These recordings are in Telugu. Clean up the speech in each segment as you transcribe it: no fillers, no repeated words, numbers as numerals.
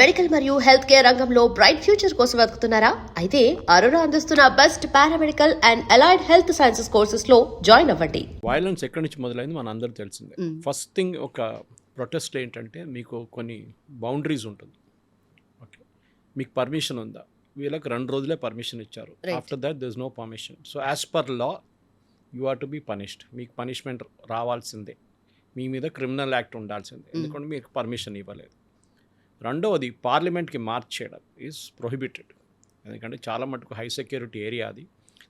మెడికల్ మరియు హెల్త్ కేర్ రంగంలో బ్రైట్ ఫ్యూచర్ కోసం వెతుకుతున్నారా? అయితే అరోరా అందిస్తున్న best paramedical and allied health sciences courses లో జాయిన్ అవ్వండి. వైలెన్స్ ఎక్కడి నుంచి మొదలైంది మన అందరూ తెలిసిందే. ఫస్ట్ థింగ్ ఒక ప్రొటెస్ట్ ఏంటంటే మీకు కొన్ని బౌండరీస్ ఉంటుంది. ఓకే, మీకు పర్మిషన్ ఉందా? వీళ్ళకి 2 రోజులే పర్మిషన్ ఇచ్చారు. After that there is no permission. So as per law you are to be punished. మీకు పనిష్మెంట్ రావాల్సిందే, మీ మీద క్రిమినల్ యాక్ట్ ఉండాల్సిందే, ఎందుకంటే మీకు పర్మిషన్ ఇవ్వలేదు. రెండవది, పార్లమెంట్కి మార్చ్ చేయడం ఈజ్ ప్రొహిబిటెడ్. ఎందుకంటే చాలా మటుకు హై సెక్యూరిటీ ఏరియా అది.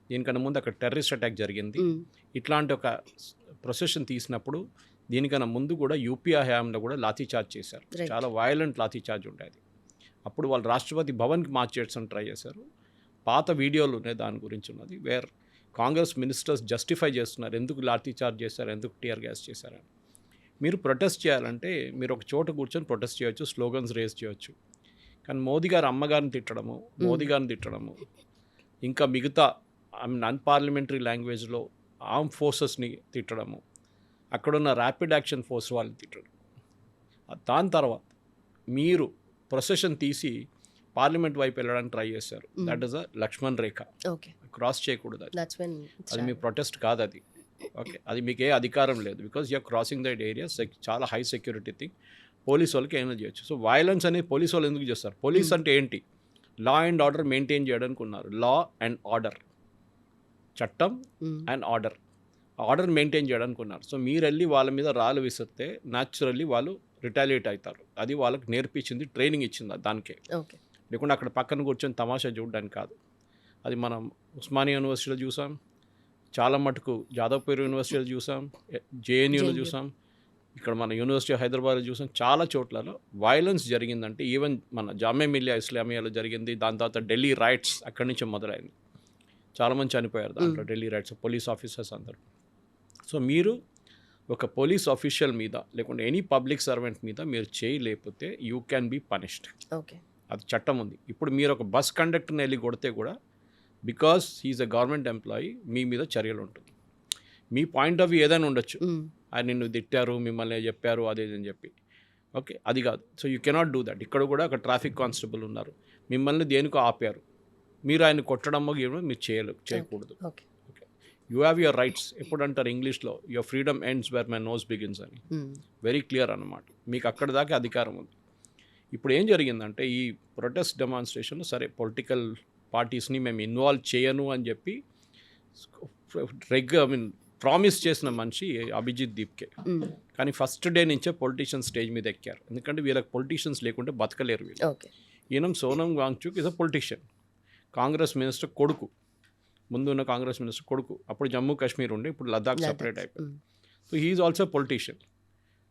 దీనికన్నా ముందు అక్కడ టెర్రరిస్ట్ అటాక్ జరిగింది. ఇట్లాంటి ఒక ప్రొసెషన్ తీసినప్పుడు దీనికన్నా ముందు కూడా యూపీఏ హయాంలో కూడా లాఠీచార్జ్ చేశారు. చాలా వైలెంట్ లాఠీచార్జ్ ఉండేది. అప్పుడు వాళ్ళు రాష్ట్రపతి భవన్కి మార్చ్ చేయడానికి ట్రై చేశారు. పాత వీడియోలు ఉన్నాయి దాని గురించి ఉన్నది, వేర్ కాంగ్రెస్ మినిస్టర్స్ జస్టిఫై చేస్తున్నారు ఎందుకు లాఠీచార్జ్ చేశారు, ఎందుకు టియర్ గ్యాస్ చేశారని. మీరు ప్రొటెస్ట్ చేయాలంటే మీరు ఒక చోట కూర్చొని ప్రొటెస్ట్ చేయొచ్చు, స్లోగన్స్ రేస్ చేయొచ్చు. కానీ మోదీ గారు అమ్మగారిని తిట్టడము, మోదీ గారిని తిట్టడము, ఇంకా మిగతా అన్పార్లమెంటరీ లాంగ్వేజ్లో ఆర్మ్ ఫోర్సెస్ని తిట్టడము, అక్కడున్న ర్యాపిడ్ యాక్షన్ ఫోర్స్ వాళ్ళని తిట్టడం, దాని తర్వాత మీరు ప్రొసెషన్ తీసి పార్లమెంట్ వైపు వెళ్ళడానికి ట్రై చేశారు. That is a Lakshman Rekha. Cross చేయకూడదు, అది మీ ప్రొటెస్ట్ కాదు అది. ఓకే, అది మీకు ఏ అధికారం లేదు. Because you're crossing that area. చాలా హై సెక్యూరిటీ థింగ్. పోలీస్ వాళ్ళకి ఏమైనా చేయొచ్చు. సో వైలెన్స్ అనేది పోలీస్ వాళ్ళు ఎందుకు చేస్తారు? పోలీస్ అంటే ఏంటి? లా అండ్ ఆర్డర్ మెయింటైన్ చేయడానికి ఉన్నారు. లా అండ్ ఆర్డర్, చట్టం అండ్ ఆర్డర్ మెయింటైన్ చేయడానికి ఉన్నారు. సో మీరు వెళ్ళి వాళ్ళ మీద రాళ్ళు విసిరితే న్యాచురల్లీ వాళ్ళు రిటాలియేట్ అవుతారు. అది వాళ్ళకి నేర్పించింది, ట్రైనింగ్ ఇచ్చింది దానికే. లేకుంటే అక్కడ పక్కన కూర్చొని తమాషా చూడడానికి కాదు. అది మనం ఉస్మానియా యూనివర్సిటీలో చూసాం, చాలా మటుకు జాదవ్పూర్ యూనివర్సిటీలో చూసాం, జేఎన్యూలో చూసాం, ఇక్కడ మన యూనివర్సిటీ ఆఫ్ హైదరాబాద్లో చూసాం. చాలా చోట్లలో వైలెన్స్ జరిగిందంటే ఈవెన్ మన జామియా మిలియా ఇస్లామియాలో జరిగింది. దాని తర్వాత ఢిల్లీ రైట్స్ అక్కడి నుంచి మొదలైంది. చాలామంది చనిపోయారు దాంట్లో, ఢిల్లీ రైట్స్, పోలీస్ ఆఫీసర్స్ అందరూ. సో మీరు ఒక పోలీస్ ఆఫీషియల్ మీద లేకుంటే ఎనీ పబ్లిక్ సర్వెంట్ మీద మీరు చేయలేకపోతే you can be punished. Okay, అది చట్టం ఉంది. ఇప్పుడు మీరు ఒక బస్ కండక్టర్ని వెళ్ళి కొడితే కూడా because he is a government employee మీ మీద చర్యలు ఉంటుంది. మీ పాయింట్ ఆఫ్ వ్యూ ఏదైనా ఉండొచ్చు, ఆయన నిన్ను తిట్టారు, మిమ్మల్ని చెప్పారు అదేదని చెప్పి. ఓకే, అది కాదు. So you cannot do that. ఇక్కడ కూడా ఒక ట్రాఫిక్ కానిస్టేబుల్ ఉన్నారు, మిమ్మల్ని దేనికో ఆపారు, మీరు ఆయన కొట్టడమో మీరు చేయకూడదు. Okay, you have your rights. ఎప్పుడు అంటారు ఇంగ్లీష్లో, your freedom ends where my nose begins అని. వెరీ క్లియర్ అన్నమాట. మీకు అక్కడ దాకా అధికారం ఉంది. ఇప్పుడు ఏం జరిగిందంటే ఈ ప్రొటెస్ట్ డెమాన్స్ట్రేషన్, సరే పొలిటికల్ పార్టీస్ని మేము ఇన్వాల్వ్ చేయను అని చెప్పి ప్రామిస్ చేసిన మనిషి అభిజిత్ దీప్కే. కానీ ఫస్ట్ డే నుంచే పొలిటీషియన్స్ స్టేజ్ మీద ఎక్కారు. ఎందుకంటే వీళ్ళకి పొలిటీషియన్స్ లేకుంటే బతకలేరు వీళ్ళు. ఈయన Sonam Wangchuk is a politician, Congress minister కొడుకు, ముందు ఉన్న కాంగ్రెస్ మినిస్టర్ కొడుకు. అప్పుడు జమ్మూ కాశ్మీర్ ఉండే, ఇప్పుడు లద్దాఖ్ సపరేట్ అయిపోయింది. So he's also politician.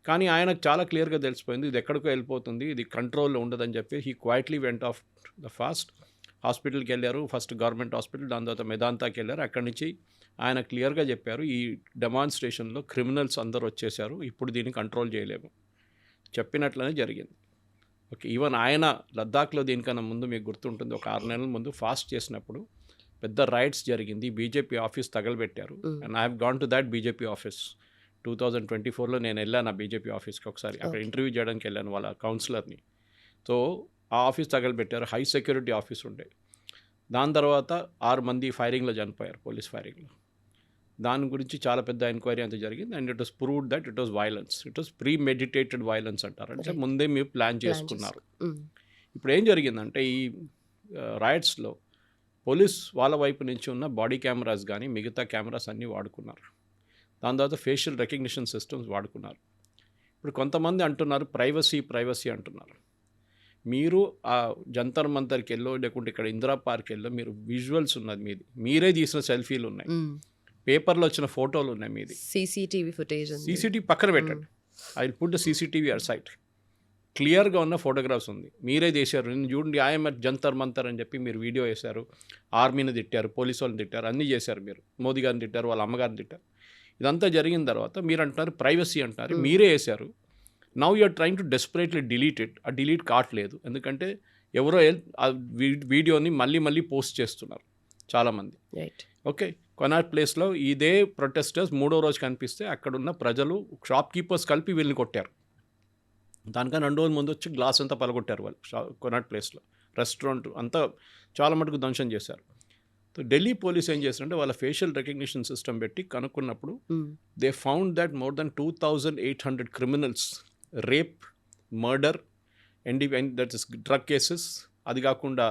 కానీ ఆయనకు చాలా క్లియర్గా తెలిసిపోయింది ఇది ఎక్కడికో వెళ్ళిపోతుంది, ఇది కంట్రోల్లో ఉండదని చెప్పి he quietly went off the fast. హాస్పిటల్కి వెళ్ళారు, ఫస్ట్ గవర్నమెంట్ హాస్పిటల్, దాని తర్వాత మెదాంతాకి వెళ్ళారు. అక్కడి నుంచి ఆయన క్లియర్గా చెప్పారు ఈ డెమాన్స్ట్రేషన్లో క్రిమినల్స్ అందరూ వచ్చేసారు, ఇప్పుడు దీన్ని కంట్రోల్ చేయలేము, చెప్పినట్లనే జరిగింది. ఓకే, ఈవెన్ ఆయన లద్దాఖ్లో దీనికన్నా ముందు మీకు గుర్తుంటుంది, ఒక 6 నెలల ముందు ఫాస్ట్ చేసినప్పుడు పెద్ద రైట్స్ జరిగింది, బీజేపీ ఆఫీస్ తగలబెట్టారు. And I have gone to that BJP office 2024లో. నేను వెళ్ళాను ఆ బీజేపీ ఆఫీస్కి ఒకసారి, అక్కడ ఇంటర్వ్యూ చేయడానికి వెళ్ళాను వాళ్ళ కౌన్సిలర్ని. సో ఆ ఆఫీస్ తగలబెట్టారు, హై సెక్యూరిటీ ఆఫీస్ ఉండే. దాని తర్వాత 6 మంది ఫైరింగ్లో చనిపోయారు, పోలీస్ ఫైరింగ్లో. దాని గురించి చాలా పెద్ద ఎంక్వైరీ అంతా జరిగింది. And it was proved that it was violence. It was pre meditated violence అంటారు, అంటే ముందే మీరు ప్లాన్ చేసుకున్నారు. ఇప్పుడు ఏం జరిగిందంటే ఈ రైట్స్లో పోలీస్ వాళ్ళ వైపు నుంచి ఉన్న బాడీ కెమెరాస్ కానీ మిగతా కెమెరాస్ అన్నీ వాడుకున్నారు. దాని తర్వాత ఫేషియల్ రికగ్నిషన్ సిస్టమ్స్ వాడుకున్నారు. ఇప్పుడు కొంతమంది అంటున్నారు ప్రైవసీ అంటున్నారు. మీరు ఆ జంతర్ మంతర్కి వెళ్ళో లేకుంటే ఇక్కడ ఇందిరా పార్క్ వెళ్ళో మీరు విజువల్స్ ఉన్నది మీది, మీరే తీసిన సెల్ఫీలు ఉన్నాయి, పేపర్లో వచ్చిన ఫోటోలు ఉన్నాయి మీది, సీసీటీవీ పక్కన పెట్టండి, I will put the CCTV at site, క్లియర్గా ఉన్న ఫోటోగ్రాఫ్స్ ఉంది, మీరే చేశారు. నేను చూడండి ఐఎమ్ అట్ జంతర్ మంతర్ అని చెప్పి మీరు వీడియో వేశారు, ఆర్మీని తిట్టారు, పోలీసు వాళ్ళని తిట్టారు, అన్నీ చేశారు మీరు, మోదీ గారిని తిట్టారు, వాళ్ళ అమ్మగారిని తిట్టారు. ఇదంతా జరిగిన తర్వాత మీరు అంటున్నారు ప్రైవసీ అంటున్నారు, మీరే వేశారు. Now you're trying to desperately delete it. ఆ డిలీట్ కావట్లేదు, ఎందుకంటే ఎవరో ఆ వీడియోని మళ్ళీ పోస్ట్ చేస్తున్నారు చాలామంది. ఓకే, కొనాట్ ప్లేస్లో ఇదే ప్రొటెస్టర్స్ 3వ రోజు కనిపిస్తే అక్కడున్న ప్రజలు, షాప్ కీపర్స్ కలిపి వీళ్ళని కొట్టారు. దానికన్నా 2 రోజుల ముందు వచ్చి గ్లాస్ అంతా పలగొట్టారు వాళ్ళు కొనాట్ ప్లేస్లో, రెస్టారెంట్ అంతా చాలా మటుకు ధ్వంసం చేశారు. సో ఢిల్లీ పోలీస్ ఏం చేశారంటే వాళ్ళ ఫేషియల్ రికగ్నిషన్ సిస్టమ్ పెట్టి కనుక్కున్నప్పుడు they found that more than 2,800 criminals, rape, murder, that is drug cases, అది కాకుండా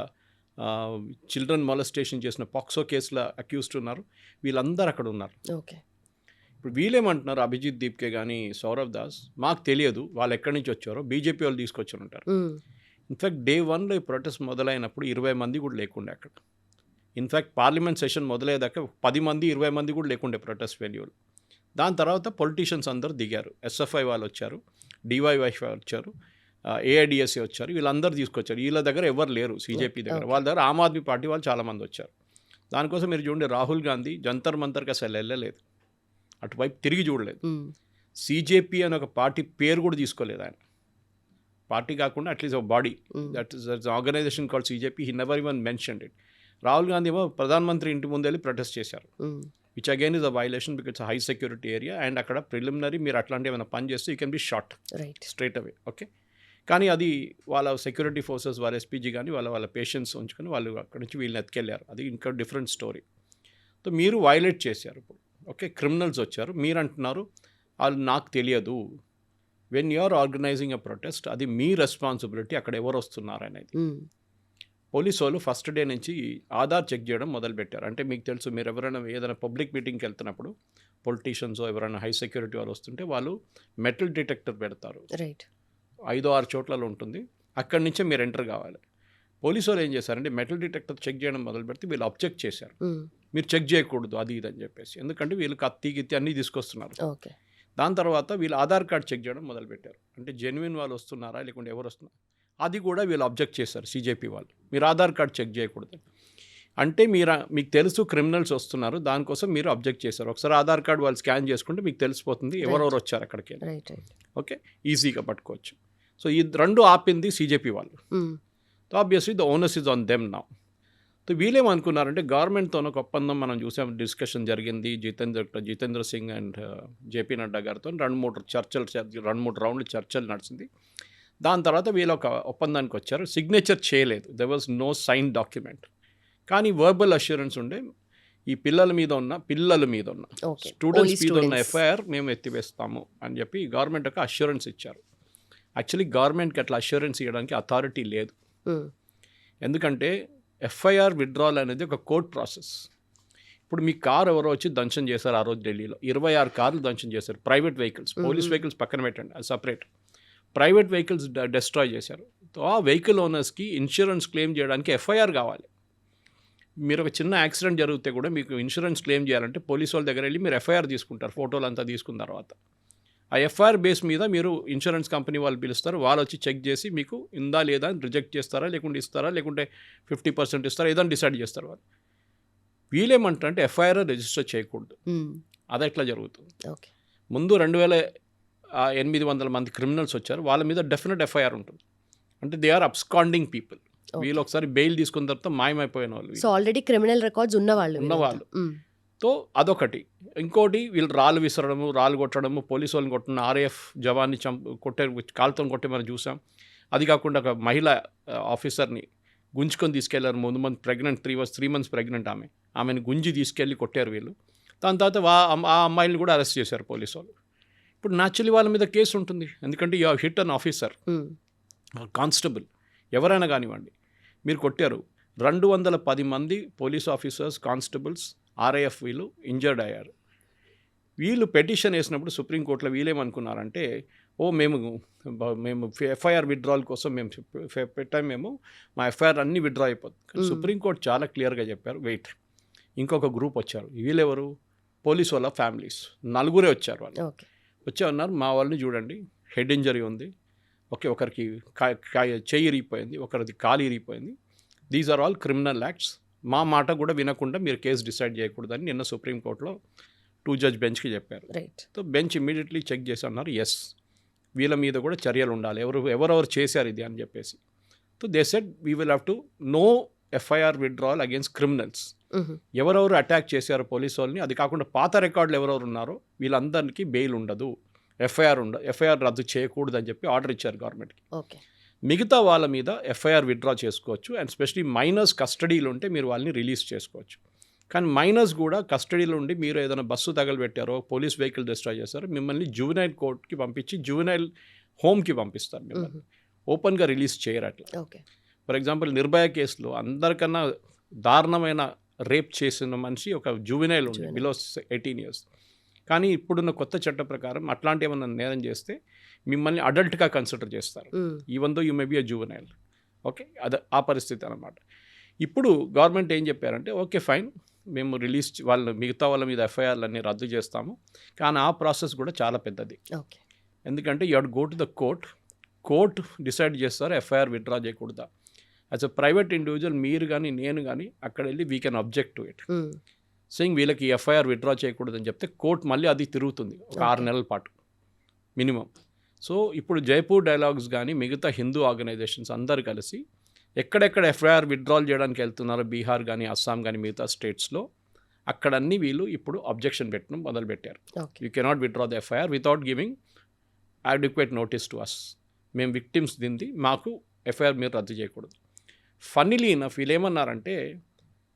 చిల్డ్రన్ మొలస్టేషన్ చేసిన పాక్సో కేసుల అక్యూస్డ్ ఉన్నారు. వీళ్ళందరూ అక్కడ ఉన్నారు. ఓకే. ఇప్పుడు వీళ్ళేమంటున్నారు, అభిజిత్ దీప్కే కానీ సౌరవ్ దాస్, మాకు తెలియదు వాళ్ళు ఎక్కడి నుంచి వచ్చారో, బీజేపీ వాళ్ళు తీసుకొచ్చారు ఉంటారు. ఇన్ఫ్యాక్ట్ డే 1లో ఈ ప్రొటెస్ట్ మొదలైనప్పుడు 20 మంది కూడా లేకుండే అక్కడ. ఇన్ఫ్యాక్ట్ పార్లమెంట్ సెషన్ మొదలయ్యేదాకా 10 మంది 20 మంది కూడా లేకుండే ప్రొటెస్ట్ వెన్యూలు. దాని తర్వాత పొలిటీషియన్స్ అందరూ దిగారు. ఎస్ఎఫ్ఐ వాళ్ళు వచ్చారు, డివైఎఫ్ఐ వచ్చారు, ఏఐడిఎస్ఏ వచ్చారు, వీళ్ళందరూ తీసుకొచ్చారు. వీళ్ళ దగ్గర ఎవరు లేరు సీజేపీ దగ్గర. వాళ్ళ దగ్గర ఆమ్ ఆద్మీ పార్టీ వాళ్ళు చాలామంది వచ్చారు. దానికోసం మీరు చూడండి, రాహుల్ గాంధీ జంతర్ మంతర్కి అసలు వెళ్ళలేదు, అటువైపు తిరిగి చూడలేదు. సీజేపీ అనే ఒక పార్టీ పేరు కూడా తీసుకోలేదు ఆయన. పార్టీ కాకుండా అట్లీస్ట్ ఒక body, that is organisation called CJP, he never even mentioned it. Rahul Gandhi ఏమో ప్రధానమంత్రి ఇంటి ముందు వెళ్ళి ప్రొటెస్ట్ చేశారు, which again is a violation because high security area. And అక్కడ ప్రిలిమినరీ మీరు అట్లాంటి ఏమైనా పని చేస్తే you can be shot straight away. Okay. కానీ అది వాళ్ళ సెక్యూరిటీ ఫోర్సెస్, వాళ్ళ ఎస్పీజీ కానీ వాళ్ళ పేషెంట్స్ ఉంచుకొని వాళ్ళు అక్కడి నుంచి వీళ్ళని ఎత్తుకెళ్ళారు. అది ఇంకా డిఫరెంట్ స్టోరీ. సో మీరు వైలేట్ చేశారు ఇప్పుడు. ఓకే, క్రిమినల్స్ వచ్చారు, మీరు అంటున్నారు వాళ్ళు నాకు తెలియదు. When you are organising a protest, అది మీ రెస్పాన్సిబిలిటీ అక్కడ ఎవరు వస్తున్నారు అనేది. పోలీసు వాళ్ళు ఫస్ట్ డే నుంచి ఆధార్ చెక్ చేయడం మొదలుపెట్టారు. అంటే మీకు తెలుసు, మీరు ఎవరైనా ఏదైనా పబ్లిక్ మీటింగ్కి వెళ్తున్నప్పుడు పొలిటీషియన్స్ ఎవరైనా హై సెక్యూరిటీ వాళ్ళు వస్తుంటే వాళ్ళు మెటల్ డిటెక్టర్ పెడతారు. 5-6 చోట్లలో ఉంటుంది. అక్కడి నుంచే మీరు ఎంటర్ కావాలి. పోలీసు వాళ్ళు ఏం చేశారంటే మెటల్ డిటెక్టర్ చెక్ చేయడం మొదలు పెడితే వీళ్ళు అబ్జెక్ట్ చేశారు, మీరు చెక్ చేయకూడదు అది ఇది అని చెప్పేసి. ఎందుకంటే వీళ్ళు కత్తి గిత్తి అన్నీ తీసుకొస్తున్నారు. దాని తర్వాత వీళ్ళు ఆధార్ కార్డ్ చెక్ చేయడం మొదలుపెట్టారు. అంటే జెన్యున్ వాళ్ళు వస్తున్నారా లేకుంటే ఎవరు వస్తున్నారు, అది కూడా వీళ్ళు అబ్జెక్ట్ చేశారు సీజేపీ వాళ్ళు, మీరు ఆధార్ కార్డ్ చెక్ చేయకూడదు. అంటే మీకు తెలుసు క్రిమినల్స్ వస్తున్నారు, దానికోసం మీరు అబ్జెక్ట్ చేశారు. ఒకసారి ఆధార్ కార్డ్ వాళ్ళు స్కాన్ చేసుకుంటే మీకు తెలిసిపోతుంది ఎవరెవరు వచ్చారు అక్కడికి. ఓకే, ఈజీగా పట్టుకోవచ్చు. సో ఈ రెండు ఆపింది సీజేపీ వాళ్ళు. So obviously the onus is on them now. So వీళ్ళేమనుకున్నారంటే గవర్నమెంట్తో ఒక ఒప్పందం మనం చూసాం, డిస్కషన్ జరిగింది. జితేంద్ర సింగ్ అండ్ జేపీ నడ్డా గారితో 2-3 రౌండ్లు చర్చలు నడిచింది. దాని తర్వాత వీళ్ళు ఒక ఒప్పందానికి వచ్చారు. సిగ్నేచర్ చేయలేదు, there was no sign document. కానీ వర్బల్ అష్యూరెన్స్ ఉండే, ఈ పిల్లల మీద ఉన్న స్టూడెంట్స్ మీద ఉన్న ఎఫ్ఐఆర్ మేము ఎత్తివేస్తాము అని చెప్పి గవర్నమెంట్ ఒక అష్యూరెన్స్ ఇచ్చారు. యాక్చువల్లీ గవర్నమెంట్కి అట్లా అష్యూరెన్స్ ఇవ్వడానికి అథారిటీ లేదు. ఎందుకంటే ఎఫ్ఐఆర్ విత్డ్రాల్ అనేది ఒక కోర్ట్ ప్రాసెస్. ఇప్పుడు మీ కారు ఎవరో వచ్చి ధ్వంసం చేశారు ఆ రోజు ఢిల్లీలో, 26 కార్లు ధ్వంసం చేశారు, ప్రైవేట్ వెహికల్స్. పోలీస్ వెహికల్స్ పక్కన పెట్టండి, అది సపరేట్. ప్రైవేట్ వెహికల్స్ డెస్ట్రాయ్ చేశారు. ఆ వెహికల్ ఓనర్స్కి ఇన్సూరెన్స్ క్లెయిమ్ చేయడానికి ఎఫ్ఐఆర్ కావాలి. మీరు ఒక చిన్న యాక్సిడెంట్ జరిగితే కూడా మీకు ఇన్సూరెన్స్ క్లెయిమ్ చేయాలంటే పోలీసు వాళ్ళ దగ్గర వెళ్ళి మీరు ఎఫ్ఐఆర్ తీసుకుంటారు, ఫోటోలు అంతా తీసుకున్న తర్వాత. ఆ ఎఫ్ఐఆర్ బేస్ మీద మీరు ఇన్సూరెన్స్ కంపెనీ వాళ్ళు పిలుస్తారు, వాళ్ళు వచ్చి చెక్ చేసి మీకు ఇందా లేదా అని రిజెక్ట్ చేస్తారా, లేకుంటే ఇస్తారా, లేకుంటే 50% ఇస్తారా, ఏదైనా డిసైడ్ చేస్తారు వాళ్ళు. వీళ్ళేమంటారంటే ఎఫ్ఐఆర్ రిజిస్టర్ చేయకూడదు. అది ఎట్లా జరుగుతుంది? ముందు 2,800 మంది క్రిమినల్స్ వచ్చారు, వాళ్ళ మీద డెఫినెట్ ఎఫ్ఐఆర్ ఉంటుంది. అంటే దే ఆర్ అబ్స్కాండింగ్ పీపుల్. వీళ్ళు ఒకసారి బెయిల్ తీసుకున్న తర్వాత మాయమైపోయిన వాళ్ళు, సో ఆల్రెడీ క్రిమినల్ రికార్డ్స్ ఉన్నవాళ్ళు. సో అదొకటి. ఇంకోటి, వీళ్ళు రాళ్ళు విసరడము, రాళ్ళు కొట్టడము, పోలీసు వాళ్ళని కొట్టిన RAF జవాన్ని కాలుతో కొట్టి మనం చూసాం. అది కాకుండా ఒక మహిళ ఆఫీసర్ని గుంజుకొని తీసుకెళ్లారు. ముందు ప్రెగ్నెంట్, 3 months ప్రెగ్నెంట్ ఆమెను గుంజి తీసుకెళ్ళి కొట్టారు వీళ్ళు. దాని తర్వాత ఆ అమ్మాయిని కూడా అరెస్ట్ చేశారు పోలీసు వాళ్ళు. ఇప్పుడు న్యాచురలీ వాళ్ళ మీద కేసు ఉంటుంది, ఎందుకంటే you hit an officer, constable ఎవరైనా కానివ్వండి, మీరు కొట్టారు. 210 మంది పోలీస్ ఆఫీసర్స్, కానిస్టేబుల్స్, RAF వీళ్ళు ఇంజర్డ్ అయ్యారు. వీళ్ళు పెటిషన్ వేసినప్పుడు సుప్రీంకోర్టులో వీళ్ళేమనుకున్నారంటే, మేము ఎఫ్ఐఆర్ విత్డ్రాల్ కోసం మేము పెట్టాము, మా ఎఫ్ఐఆర్ అన్నీ విత్డ్రా అయిపోతుంది. సుప్రీంకోర్టు చాలా క్లియర్గా చెప్పారు, వెయిట్, ఇంకొక గ్రూప్ వచ్చారు. వీళ్ళెవరు? పోలీసు వాళ్ళ ఫ్యామిలీస్ 4 వచ్చారు. వాళ్ళు వచ్చే ఉన్నారు, మా వాళ్ళని చూడండి, హెడ్ ఇంజరీ ఉంది, ఒకరికి చెయ్యి ఇరిగిపోయింది, ఒకరిది కాలు ఇరిగిపోయింది, these are all criminal acts, మా మాట కూడా వినకుండా మీరు కేసు డిసైడ్ చేయకూడదని నిన్న సుప్రీంకోర్టులో 2 judge బెంచ్కి చెప్పారు. సో బెంచ్ ఇమీడియట్లీ చెక్ చేసి అన్నారు, ఎస్, వీళ్ళ మీద కూడా చర్యలు ఉండాలి, ఎవరెవరు చేశారు ఇది అని చెప్పేసి. So they said we will have to know FIR withdrawal against criminals. ఎవరెవరు అటాక్ చేశారు పోలీసు వాళ్ళని, అది కాకుండా పాత రికార్డులు ఎవరెవరు ఉన్నారో వీళ్ళందరికీ బెయిల్ ఉండదు. ఎఫ్ఐఆర్ రద్దు చేయకూడదని చెప్పి ఆర్డర్ ఇచ్చారు గవర్నమెంట్కి. ఓకే. మిగతా వాళ్ళ మీద ఎఫ్ఐఆర్ విత్డ్రా చేసుకోవచ్చు. అండ్ స్పెషలీ మైనర్స్ కస్టడీలో ఉంటే మీరు వాళ్ళని రిలీజ్ చేసుకోవచ్చు. కానీ మైనర్స్ కూడా కస్టడీలో ఉండి మీరు ఏదైనా బస్సు తగలబెట్టారో, పోలీస్ వెహికల్ డిస్ట్రాయ్ చేశారో, మిమ్మల్ని జువెనైల్ కోర్ట్కి పంపించి జువెనైల్ హోమ్కి పంపిస్తారు. మిమ్మల్ని ఓపెన్గా రిలీజ్ చేయరు అట్లా. ఓకే. ఫర్ ఎగ్జాంపుల్ నిర్భయ కేసులో అందరికన్నా దారుణమైన రేప్ చేసిన మనిషి ఒక జువెనైల్ ఉంది, బిలో 18 years. కానీ ఇప్పుడున్న కొత్త చట్ట ప్రకారం అట్లాంటి ఏమన్నా నేరం చేస్తే మిమ్మల్ని అడల్ట్గా కన్సిడర్ చేస్తారు, even though you may be a juvenile. Okay, అది ఆ పరిస్థితి అనమాట. ఇప్పుడు గవర్నమెంట్ ఏం చెప్పారంటే, ఓకే ఫైన్, మేము మిగతా వాళ్ళ మీద ఎఫ్ఐఆర్లన్నీ రద్దు చేస్తాము. కానీ ఆ ప్రాసెస్ కూడా చాలా పెద్దది. ఓకే. ఎందుకంటే you have to go to the court decide చేస్తారు ఎఫ్ఐఆర్ విత్డ్రా చేయకూడదా. యాజ్ అ ప్రైవేట్ ఇండివిజువల్ మీరు కానీ నేను కానీ అక్కడ వెళ్ళి we can object to it, saying వీళ్ళకి ఎఫ్ఐఆర్ విత్డ్రా చేయకూడదని చెప్తే కోర్ట్ మళ్ళీ అది తిరుగుతుంది ఒక 6 నెలల పాటు మినిమం. సో ఇప్పుడు జైపూర్ డైలాగ్స్ కానీ మిగతా హిందూ ఆర్గనైజేషన్స్ అందరు కలిసి ఎక్కడెక్కడ ఎఫ్ఐఆర్ విత్డ్రాల్ చేయడానికి వెళ్తున్నారో, బీహార్ కానీ అస్సాం కానీ మిగతా స్టేట్స్లో, అక్కడన్నీ వీళ్ళు ఇప్పుడు అబ్జెక్షన్ పెట్టడం మొదలుపెట్టారు. You cannot withdraw the FIR without giving adequate notice to us. మేము విక్టిమ్స్ దింది, మాకు ఎఫ్ఐఆర్ మీరు రద్దు చేయకూడదు. ఫన్నీలీ ఇనఫ్ వీళ్ళు ఏమన్నారంటే,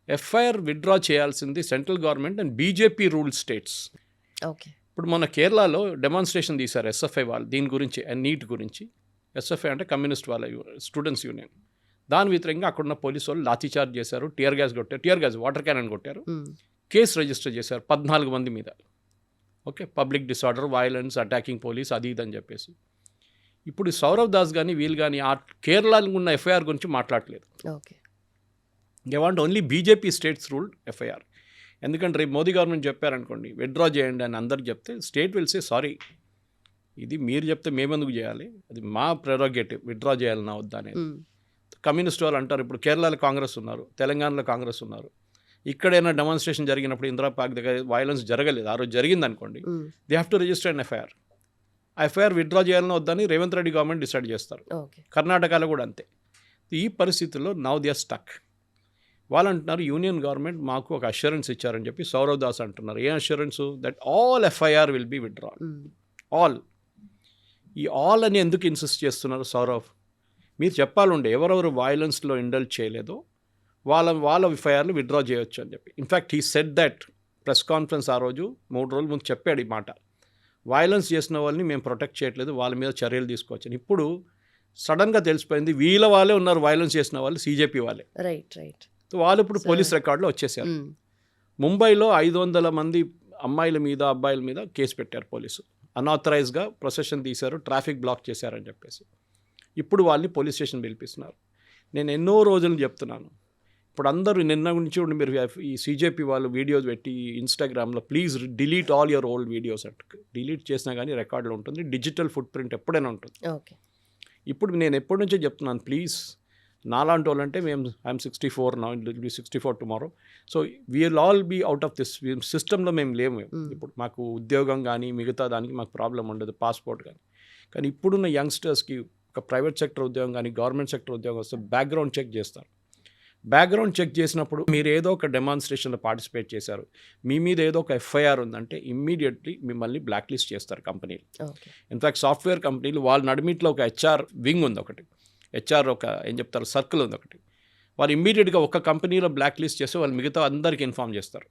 ఎఫ్ఐఆర్ విత్డ్రా చేయాల్సింది central government and BJP rule states. Okay. ఇప్పుడు మన కేరళలో డెమాన్స్ట్రేషన్ తీశారు ఎస్ఎఫ్ఐ వాళ్ళు దీని గురించి, నీట్ గురించి. ఎస్ఎఫ్ఐ అంటే కమ్యూనిస్ట్ వాళ్ళ స్టూడెంట్స్ యూనియన్. దాని వ్యతిరేకంగా అక్కడున్న పోలీసు వాళ్ళు లాఠీచార్జ్ చేశారు, టియర్ గ్యాస్ వాటర్ క్యానన్ కొట్టారు, కేసు రిజిస్టర్ చేశారు 14 మంది మీద. Okay, public disorder, violence, attacking police, అది ఇదని చెప్పేసి. ఇప్పుడు సౌరవ్ దాస్ కానీ వీళ్ళు కానీ ఆ కేరళలో ఉన్న ఎఫ్ఐఆర్ గురించి మాట్లాడలేదు. Okay. They want only BJP states ruled FIR. ఎందుకంటే రేపు మోదీ గవర్నమెంట్ చెప్పారనుకోండి విత్డ్రా చేయండి అని అందరికి చెప్తే స్టేట్ విల్ సే సారీ, ఇది మీరు చెప్తే మేమెందుకు చేయాలి, అది మా ప్రెరోగేటివ్, విత్డ్రా చేయాలన్నా వద్దా అనేది. కమ్యూనిస్ట్ వాళ్ళు అంటారు, ఇప్పుడు కేరళలో కాంగ్రెస్ ఉన్నారు, తెలంగాణలో కాంగ్రెస్ ఉన్నారు. ఇక్కడైనా డెమాన్స్ట్రేషన్ జరిగినప్పుడు ఇందిరా పార్క్ దగ్గర వైలెన్స్ జరగలేదు, ఆ రోజు జరిగింది అనుకోండి, they have to register an FIR. ఆ ఎఫ్ఐఆర్ విత్డ్రా చేయాలని వద్దని రేవంత్ రెడ్డి గవర్నమెంట్ డిసైడ్ చేస్తారు. కర్ణాటకలో కూడా అంతే. ఈ పరిస్థితుల్లో నౌ దే ఆర్ స్టక్. వాళ్ళు అంటున్నారు యూనియన్ గవర్నమెంట్ మాకు ఒక అష్యూరెన్స్ ఇచ్చారని చెప్పి సౌరవ్ దాస్ అంటున్నారు. ఏ assurance? That all FIR will be withdraw. All. ఈ ఆల్ అని ఎందుకు ఇన్సిస్ట్ చేస్తున్నారు సౌరవ్? మీరు చెప్పాలంటే ఎవరెవరు వైలెన్స్లో ఇండల్జ్ చేయలేదో వాళ్ళ ఎఫ్ఐఆర్లు విత్డ్రా చేయొచ్చు అని చెప్పి. In fact he said that press conference ఆ రోజు 3 రోజుల ముందు చెప్పాడు ఈ మాట. వైలెన్స్ చేసిన వాళ్ళని మేము ప్రొటెక్ట్ చేయట్లేదు, వాళ్ళ మీద చర్యలు తీసుకోవచ్చు. ఇప్పుడు సడన్గా తెలిసిపోయింది వీళ్ళ వాళ్ళే ఉన్నారు వైలెన్స్ చేసిన వాళ్ళు, సీజేపీ వాళ్ళే. రైట్. వాళ్ళు ఇప్పుడు పోలీస్ రికార్డులో వచ్చేసారు. ముంబైలో 500 మంది అమ్మాయిల మీద అబ్బాయిల మీద కేసు పెట్టారు పోలీసు. అన్ఆథరైజ్గా ప్రొసెషన్ తీశారు, ట్రాఫిక్ బ్లాక్ చేశారని చెప్పేసి. ఇప్పుడు వాళ్ళని పోలీస్ స్టేషన్ పిలిపిస్తున్నారు. నేను ఎన్నో రోజులు చెప్తున్నాను, ఇప్పుడు అందరూ నిన్న నుంచి మీరు ఈ సీజేపీ వాళ్ళు వీడియోస్ పెట్టి ఇన్స్టాగ్రామ్లో please delete all your old videos అంటే డిలీట్ చేసినా కానీ రికార్డులో ఉంటుంది, డిజిటల్ ఫుట్ ప్రింట్ ఎప్పుడైనా ఉంటుంది. ఓకే. ఇప్పుడు నేను ఎప్పటి నుంచో చెప్తున్నాను, ప్లీజ్ నాలాంటి వాళ్ళంటే మేము I'm 64 now, it will be 64 tomorrow. So we will all be out of this సిస్టంలో మేము లేము. ఇప్పుడు మాకు ఉద్యోగం కానీ మిగతా దానికి మాకు ప్రాబ్లం ఉండదు, పాస్పోర్ట్ కానీ ఇప్పుడున్న యంగ్స్టర్స్కి ఒక ప్రైవేట్ సెక్టర్ ఉద్యోగం కానీ గవర్నమెంట్ సెక్టర్ ఉద్యోగం వస్తే బ్యాక్గ్రౌండ్ చెక్ చేస్తారు. బ్యాక్గ్రౌండ్ చెక్ చేసినప్పుడు మీరు ఏదో ఒక డెమాన్స్ట్రేషన్లో పార్టిసిపేట్ చేశారు, మీ మీద ఏదో ఒక ఎఫ్ఐఆర్ ఉందంటే ఇమ్మీడియట్లీ మిమ్మల్ని బ్లాక్ లిస్ట్ చేస్తారు కంపెనీలు. ఇన్ఫ్యాక్ట్ సాఫ్ట్వేర్ కంపెనీలు వాళ్ళ నడిమిట్లో ఒక హెచ్ఆర్ వింగ్ ఉంది, ఒకటి హెచ్ఆర్ ఒక ఏం చెప్తారు సర్కిల్ ఉంది ఒకటి. వాళ్ళు ఇమ్మీడియట్గా ఒక కంపెనీలో బ్లాక్ లిస్ట్ చేస్తే వాళ్ళు మిగతా అందరికీ ఇన్ఫార్మ్ చేస్తారు.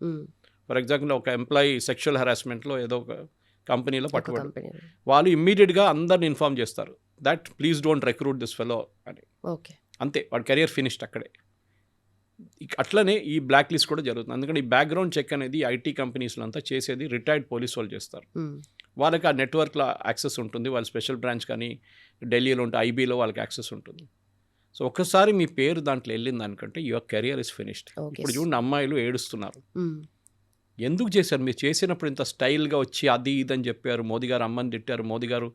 ఫర్ ఎగ్జాంపుల్ ఒక ఎంప్లాయీ సెక్షువల్ హెరాస్మెంట్లో ఏదో ఒక కంపెనీలో పట్టుబడి వాళ్ళు ఇమ్మీడియట్గా అందరిని ఇన్ఫార్మ్ చేస్తారు that please don't recruit this fellow అని. అంతే, వాడి కెరియర్ ఫినిష్డ్ అక్కడే. అట్లనే ఈ బ్లాక్ లిస్ట్ కూడా జరుగుతుంది. అందుకని ఈ బ్యాక్గ్రౌండ్ చెక్ అనేది ఐటీ కంపెనీస్లో అంతా చేసేది రిటైర్డ్ పోలీస్ వాళ్ళు చేస్తారు. వాళ్ళకి ఆ నెట్వర్క్లో యాక్సెస్ ఉంటుంది, వాళ్ళ స్పెషల్ బ్రాంచ్ కానీ ఢిల్లీలో ఉంటే ఐబీలో వాళ్ళకి యాక్సెస్ ఉంటుంది. సో ఒక్కసారి మీ పేరు దాంట్లో వెళ్ళింది అనుకంటే యువర్ కెరియర్ ఇస్ ఫినిష్డ్. ఇప్పుడు చూడండి అమ్మాయిలు ఏడుస్తున్నారు, ఎందుకు చేశారు? మీరు చేసినప్పుడు ఇంత స్టైల్గా వచ్చి అది ఇదని చెప్పారు, మోదీ గారు అమ్మని తిట్టారు, మోదీ గారు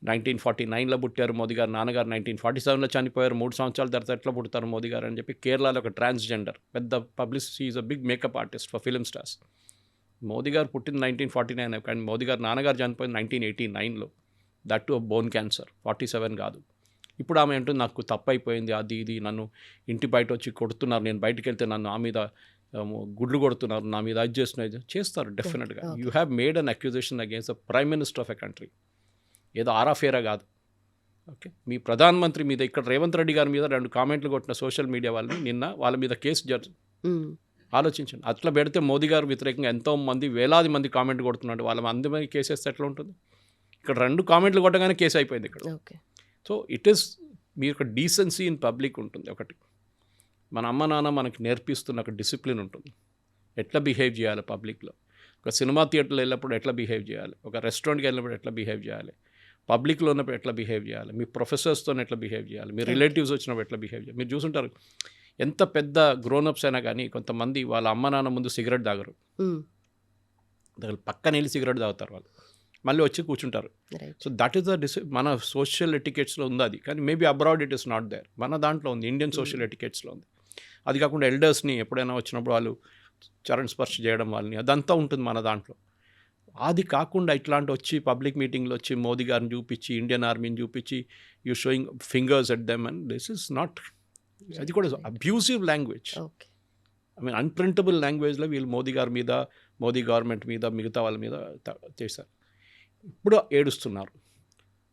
1949లో పుట్టారు, మోదీ గారు నాన్నగారు 1947లో చనిపోయారు, 3 సంవత్సరాల తర్వాత ఎట్లా పుడతారు మోదీ గారు అని చెప్పి. కేరళలో ఒక ట్రాన్స్జెండర్ పెద్ద publicity is a big makeup artist for film stars. Modi garu పుట్టింది 1949 కానీ మోదీ గారు నాన్నగారు చనిపోయింది 1989లో, దట్ టు బోన్ క్యాన్సర్, 47 కాదు. ఇప్పుడు ఆమె అంటుంది నాకు తప్పు అయిపోయింది, అది ఇది నన్ను ఇంటి బయట వచ్చి కొడుతున్నారు, నేను బయటకు వెళ్తే నన్ను ఆ మీద గుడ్లు కొడుతున్నారు, నా మీద అది చేస్తున్నారు. చేస్తారు డెఫినెట్గా. You have made an accusation against the prime minister of a country. ఏదో ఆరాఫేరా కాదు. ఓకే, మీ ప్రధానమంత్రి మీద ఇక్కడ రేవంత్ రెడ్డి గారి మీద 2 కామెంట్లు కొట్టిన సోషల్ మీడియా వాళ్ళని నిన్న వాళ్ళ మీద కేసు ఆలోచించండి. అట్లా పెడితే మోదీ గారు వ్యతిరేకంగా ఎంతోమంది వేలాది మంది కామెంట్ కొడుతున్నారు. వాళ్ళ మంది మీద కేసు వేస్తే ఎట్లా ఉంటుంది? ఇక్కడ 2 కామెంట్లు కొట్టగానే కేసు అయిపోయింది ఇక్కడ. సో ఇట్ ఈస్ మీ యొక్క డీసెన్సీ ఇన్ పబ్లిక్ ఉంటుంది. ఒకటి మన అమ్మ నాన్న మనకి నేర్పిస్తున్న ఒక డిసిప్లిన్ ఉంటుంది. ఎట్లా బిహేవ్ చేయాలి పబ్లిక్లో, ఒక సినిమా థియేటర్లో వెళ్ళినప్పుడు ఎట్లా బిహేవ్ చేయాలి, ఒక రెస్టారెంట్కి వెళ్ళినప్పుడు ఎట్లా బిహేవ్ చేయాలి, పబ్లిక్లో ఉన్నప్పుడు ఎట్లా బిహేవ్ చేయాలి, మీ ప్రొఫెసర్స్తో ఎట్లా బిహేవ్ చేయాలి, మీ రిలేటివ్స్ వచ్చినప్పుడు ఎట్లా బిహేవ్ చేయాలి. మీరు చూసుంటారు ఎంత పెద్ద గ్రోనప్స్ అయినా కానీ కొంతమంది వాళ్ళ అమ్మ నాన్న ముందు సిగరెట్ తాగరు, పక్కన వెళ్ళి సిగరెట్ తాగుతారు వాళ్ళు, మళ్ళీ వచ్చి కూర్చుంటారు. సో దట్ ఈస్ ద మన సోషల్ ఎటికెట్స్లో ఉంది అది. కానీ maybe abroad it is not there. మన దాంట్లో ఉంది, ఇండియన్ సోషల్ ఎటికెట్స్లో ఉంది. అది కాకుండా ఎల్డర్స్ని ఎప్పుడైనా వచ్చినప్పుడు వాళ్ళు చరణ్ స్పర్శ చేయడం వాళ్ళని, అదంతా ఉంటుంది మన దాంట్లో. అది కాకుండా ఇట్లాంటి వచ్చి పబ్లిక్ మీటింగ్లో వచ్చి మోదీ గారిని చూపించి ఇండియన్ ఆర్మీని చూపించి you showing fingers at them and this is not, అది కూడా అబ్యూసివ్ లాంగ్వేజ్. ఐ మీన్ అన్ప్రింటబుల్ లాంగ్వేజ్లో వీళ్ళు మోదీ గారి మీద, మోదీ గవర్నమెంట్ మీద, మిగతా వాళ్ళ మీద చేశారు. ఇప్పుడు ఏడుస్తున్నారు,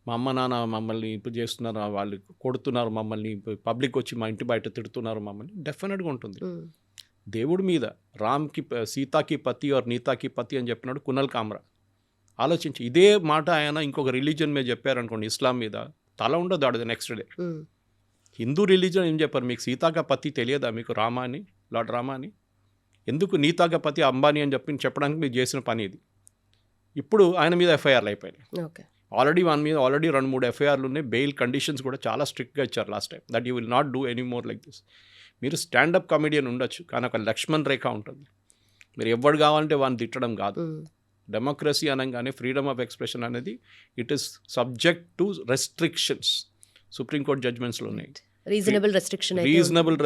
మా అమ్మ నాన్న మమ్మల్ని ఇప్పుడు చేస్తున్నారు, వాళ్ళు కొడుతున్నారు మమ్మల్ని, పబ్లిక్ వచ్చి మా ఇంటి బయట తిడుతున్నారు మమ్మల్ని. డెఫినెట్గా ఉంటుంది. దేవుడి మీద రామ్కి సీతాకి పతి ఆర్ నీతాకి పతి అని చెప్పినాడు కునల్ కామ్రా. ఆలోచించి ఇదే మాట ఆయన ఇంకొక రిలీజన్ మీద చెప్పారనుకోండి, ఇస్లాం మీద, తల ఉండదు ఆడది నెక్స్ట్ డే. హిందూ రిలీజన్ ఏం చెప్పారు, మీకు సీతాక పతి తెలియదా, మీకు రామా అని, లార్డ్ రామా అని, ఎందుకు నీతాక పతి అంబానీ అని చెప్పడానికి మీరు చేసిన పని ఇది. ఇప్పుడు ఆయన మీద ఎఫ్ఐఆర్లు అయిపోయినాయి. ఆల్రెడీ 2-3 ఎఫ్ఐఆర్లు ఉన్నాయి. బెయిల్ కండిషన్స్ కూడా చాలా స్ట్రిక్ట్గా ఇచ్చారు last time, that you will not do any more like this. మీరు స్టాండప్ కామెడియన్ ఉండొచ్చు, కానీ ఒక లక్ష్మణ్ రేఖ ఉంటుంది. మీరు ఎవరు కావాలంటే వాడిని తిట్టడం కాదు. డెమోక్రసీ అనగానే ఫ్రీడమ్ ఆఫ్ ఎక్స్ప్రెషన్ అనేది it is subject to restrictions. Supreme court జడ్జ్మెంట్స్లో ఉన్నాయి, రీజనబుల్